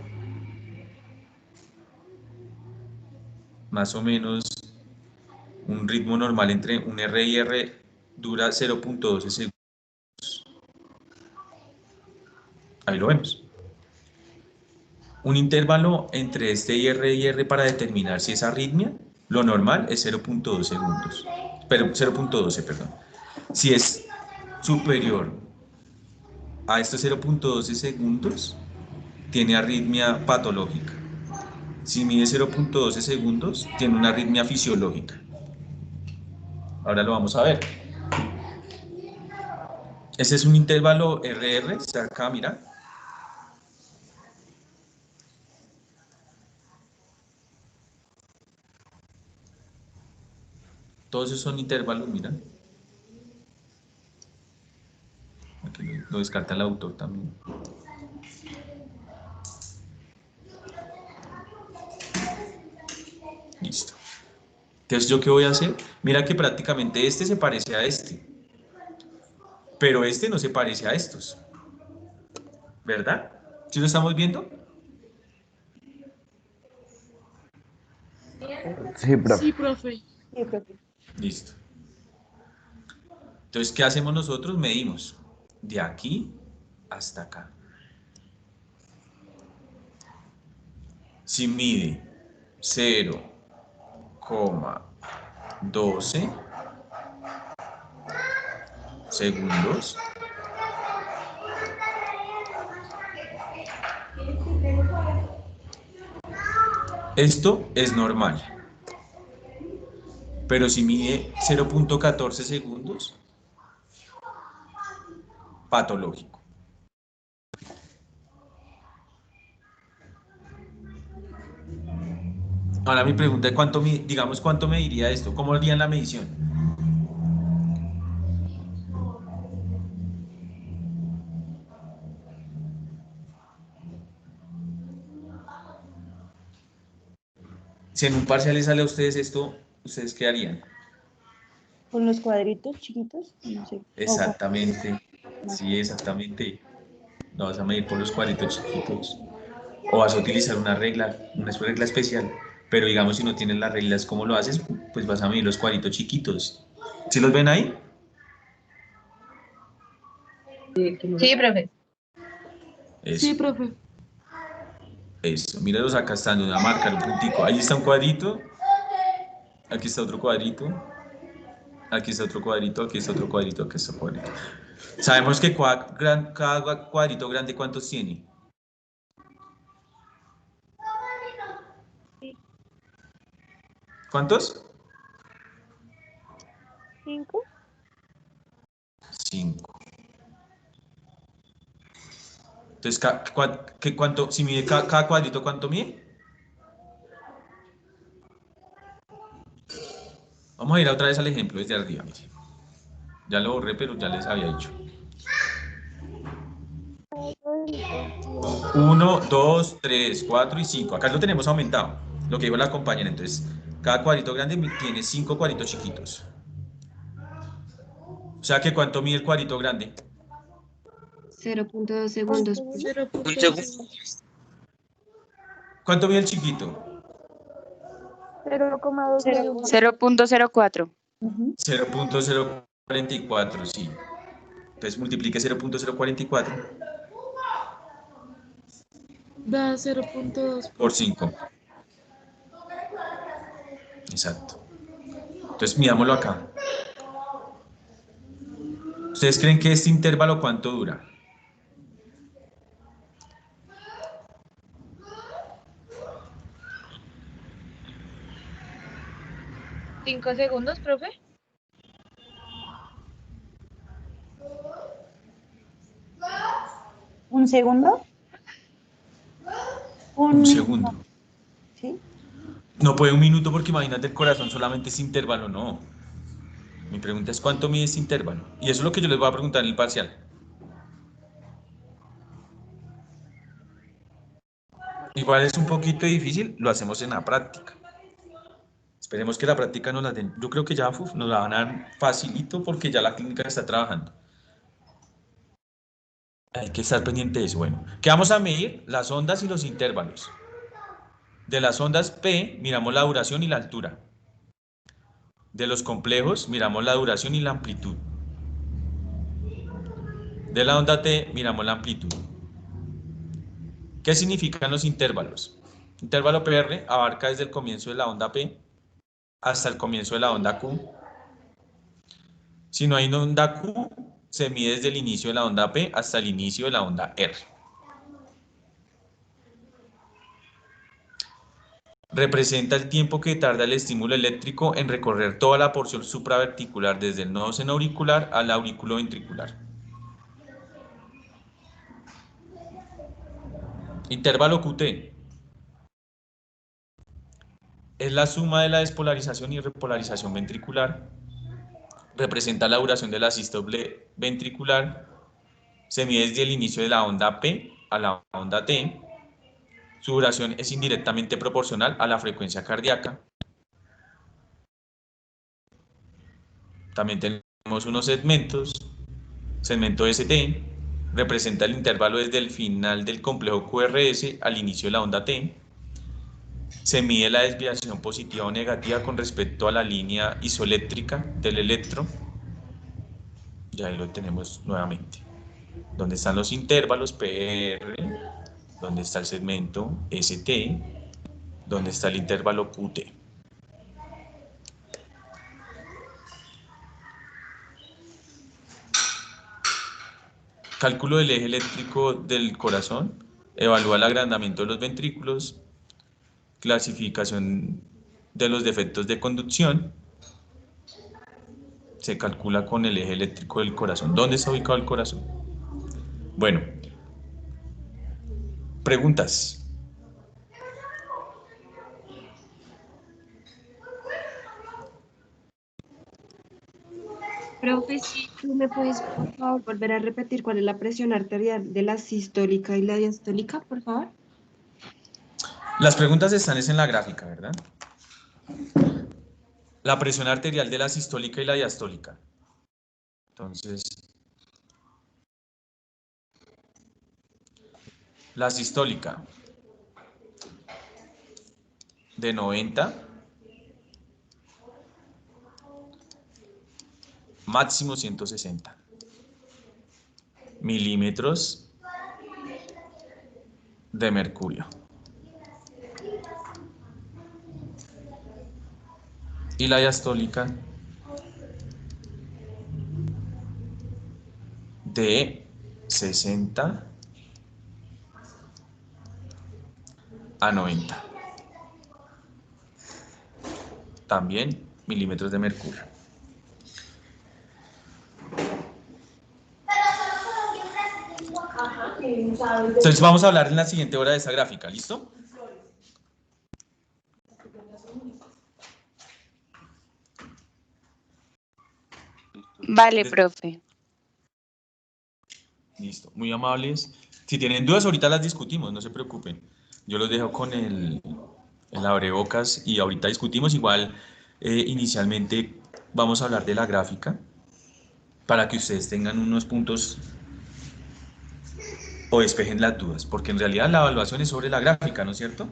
Speaker 1: Más o menos un ritmo normal entre un R y R dura 0.12 segundos. Ahí lo vemos. Un intervalo entre este y R para determinar si es arritmia, lo normal es 0.2 segundos. Pero 0.12, perdón. Si es superior a estos 0.12 segundos, tiene arritmia patológica. Si mide 0.12 segundos, tiene una arritmia fisiológica. Ahora lo vamos a ver. Ese es un intervalo RR, acá, mira. Todos esos son intervalos, mira. Aquí lo descarta el autor también. Listo. Entonces, ¿yo qué voy a hacer? Mira que prácticamente este se parece a este. Pero este no se parece a estos. ¿Verdad? ¿Sí lo estamos viendo?
Speaker 7: Sí, profe.
Speaker 2: Sí, profe.
Speaker 9: Sí, profe.
Speaker 1: Listo. Entonces, ¿qué hacemos nosotros? Medimos de aquí hasta acá. Si mide 0,12 segundos, esto es normal. Pero si mide 0.14 segundos, patológico. Ahora mi pregunta es digamos, ¿cuánto mediría esto? ¿Cómo harían la medición? Si en un parcial les sale a ustedes esto, ¿ustedes qué harían?
Speaker 9: Con los cuadritos chiquitos, no sé.
Speaker 1: Exactamente. Sí, exactamente. No vas a medir por los cuadritos chiquitos. O vas a utilizar una regla especial. Pero digamos, si no tienes las reglas, ¿cómo lo haces? Pues vas a medir los cuadritos chiquitos. ¿Sí los ven ahí?
Speaker 4: Sí, profe.
Speaker 1: Eso,
Speaker 2: Sí, profe.
Speaker 1: eso. Míralos, acá están, una marca, un puntico. Ahí está un cuadrito. Aquí está otro cuadrito. Aquí está otro cuadrito, aquí está otro cuadrito, aquí está otro cuadrito. Sabemos que cada cuadrito grande, ¿cuántos tiene? ¿Cuántos?
Speaker 6: 5.
Speaker 1: 5. Entonces, ¿cuánto, si mide cada cuadrito, cuánto mide? Vamos a ir otra vez al ejemplo desde arriba, mire. Ya lo borré, pero ya les había dicho. 1, 2, 3, 4 y 5. Acá lo tenemos aumentado, lo que dijo la compañera. Entonces, cada cuadrito grande tiene 5 cuadritos chiquitos. O sea que ¿cuánto mide el cuadrito grande?
Speaker 3: 0.2 segundos.
Speaker 2: 0.2 segundos.
Speaker 1: ¿Cuánto mide el chiquito?
Speaker 6: 0,2 segundos.
Speaker 8: 0.04.
Speaker 1: 0.044, sí. Entonces multiplique 0.044
Speaker 2: Da 0.2
Speaker 1: por 5. Exacto. Entonces midámoslo acá. ¿Ustedes creen que este intervalo cuánto dura?
Speaker 4: ¿5 segundos, profe?
Speaker 9: ¿Un segundo?
Speaker 1: Un
Speaker 9: minuto.
Speaker 1: segundo.
Speaker 9: ¿Sí?
Speaker 1: No puede un minuto porque imagínate el corazón solamente ese intervalo, no. Mi pregunta es ¿cuánto mide este intervalo? Y eso es lo que yo les voy a preguntar en el parcial. Igual es un poquito difícil, lo hacemos en la práctica. Esperemos que la práctica nos la den. Yo creo que ya nos la van a dar facilito porque ya la clínica está trabajando. Hay que estar pendiente de eso. Bueno, ¿qué vamos a medir? Las ondas y los intervalos. De las ondas P, miramos la duración y la altura. De los complejos, miramos la duración y la amplitud. De la onda T, miramos la amplitud. ¿Qué significan los intervalos? Intervalo PR abarca desde el comienzo de la onda P hasta el comienzo de la onda Q. Si no hay una onda Q, se mide desde el inicio de la onda P hasta el inicio de la onda R. Representa el tiempo que tarda el estímulo eléctrico en recorrer toda la porción supraventricular desde el nodo senoauricular al aurículo ventricular. Intervalo QT es la suma de la despolarización y repolarización ventricular. Representa la duración de la sístole ventricular. Se mide desde el inicio de la onda P a la onda T. Su duración es indirectamente proporcional a la frecuencia cardíaca. También tenemos unos segmentos. Segmento ST representa el intervalo desde el final del complejo QRS al inicio de la onda T. Se mide la desviación positiva o negativa con respecto a la línea isoeléctrica del electro. Ya ahí lo tenemos nuevamente. ¿Dónde están los intervalos PR? ¿Dónde está el segmento ST? ¿Dónde está el intervalo QT? Cálculo del eje eléctrico del corazón. Evalúa el agrandamiento de los ventrículos. Clasificación de los defectos de conducción. Se calcula con el eje eléctrico del corazón. ¿Dónde está ubicado el corazón? Bueno, preguntas.
Speaker 3: Profe, si tú me puedes, por favor, volver a repetir cuál es la presión arterial de la sistólica y la diastólica, por favor.
Speaker 1: Las preguntas están en la gráfica, ¿verdad? La presión arterial de la sistólica y la diastólica. Entonces, la sistólica de 90 máximo 160 milímetros de mercurio. Y la diastólica de 60 a 90. También milímetros de mercurio. Entonces vamos a hablar en la siguiente hora de esa gráfica, ¿listo?
Speaker 8: Vale, profe.
Speaker 1: Listo, muy amables. Si tienen dudas, ahorita las discutimos, no se preocupen. Yo los dejo con el abrebocas y ahorita discutimos. Igual, inicialmente vamos a hablar de la gráfica para que ustedes tengan unos puntos o despejen las dudas, porque en realidad la evaluación es sobre la gráfica, ¿no es cierto?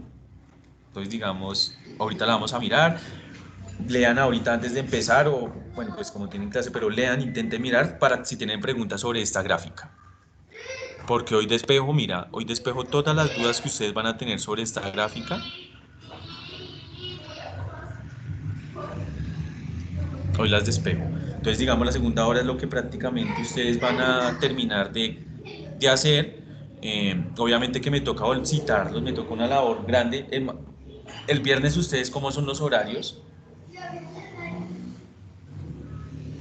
Speaker 1: Entonces, digamos, ahorita la vamos a mirar. Lean ahorita antes de empezar o, bueno, pues como tienen clase, pero lean, intenten mirar para si tienen preguntas sobre esta gráfica. Porque hoy despejo, mira, hoy despejo todas las dudas que ustedes van a tener sobre esta gráfica. Hoy las despejo. Entonces, digamos, la segunda hora es lo que prácticamente ustedes van a terminar de hacer. Obviamente que me toca citarlos, me toca una labor grande. El viernes, ¿ustedes cómo son los horarios?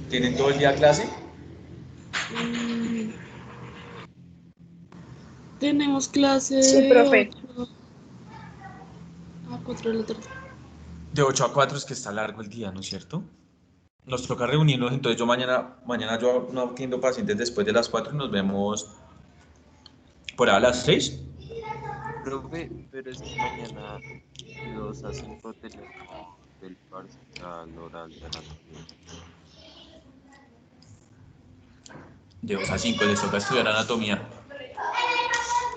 Speaker 1: ¿Tienen todo el día clase?
Speaker 2: Tenemos clase
Speaker 6: Sí,
Speaker 2: de
Speaker 6: profe.
Speaker 2: 8 a 4 de la tarde.
Speaker 1: De 8 a 4 es que está largo el día, ¿no es cierto? Nos toca reunirnos, entonces yo mañana yo no atiendo pacientes después de las 4 y nos vemos por ahí a las 6.
Speaker 10: Profe, pero es que mañana de 2 a 5 tenemos el parcial oral de anatomía.
Speaker 1: De 2 a 5 les toca estudiar anatomía.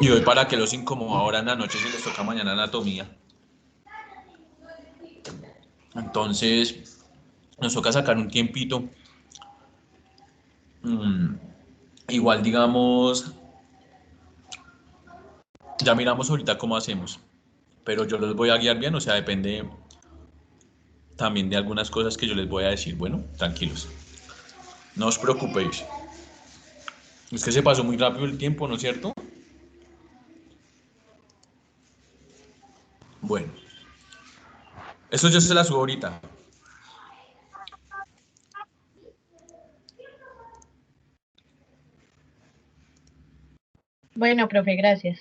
Speaker 1: Y hoy para que los incomodo ahora en la noche si les toca mañana anatomía. Entonces, nos toca sacar un tiempito. Igual, digamos, ya miramos ahorita cómo hacemos. Pero yo los voy a guiar bien, o sea, depende también de algunas cosas que yo les voy a decir. Bueno, tranquilos. No os preocupéis. Es que se pasó muy rápido el tiempo, ¿no es cierto? Bueno, eso yo se la subo ahorita.
Speaker 4: Bueno, profe, gracias.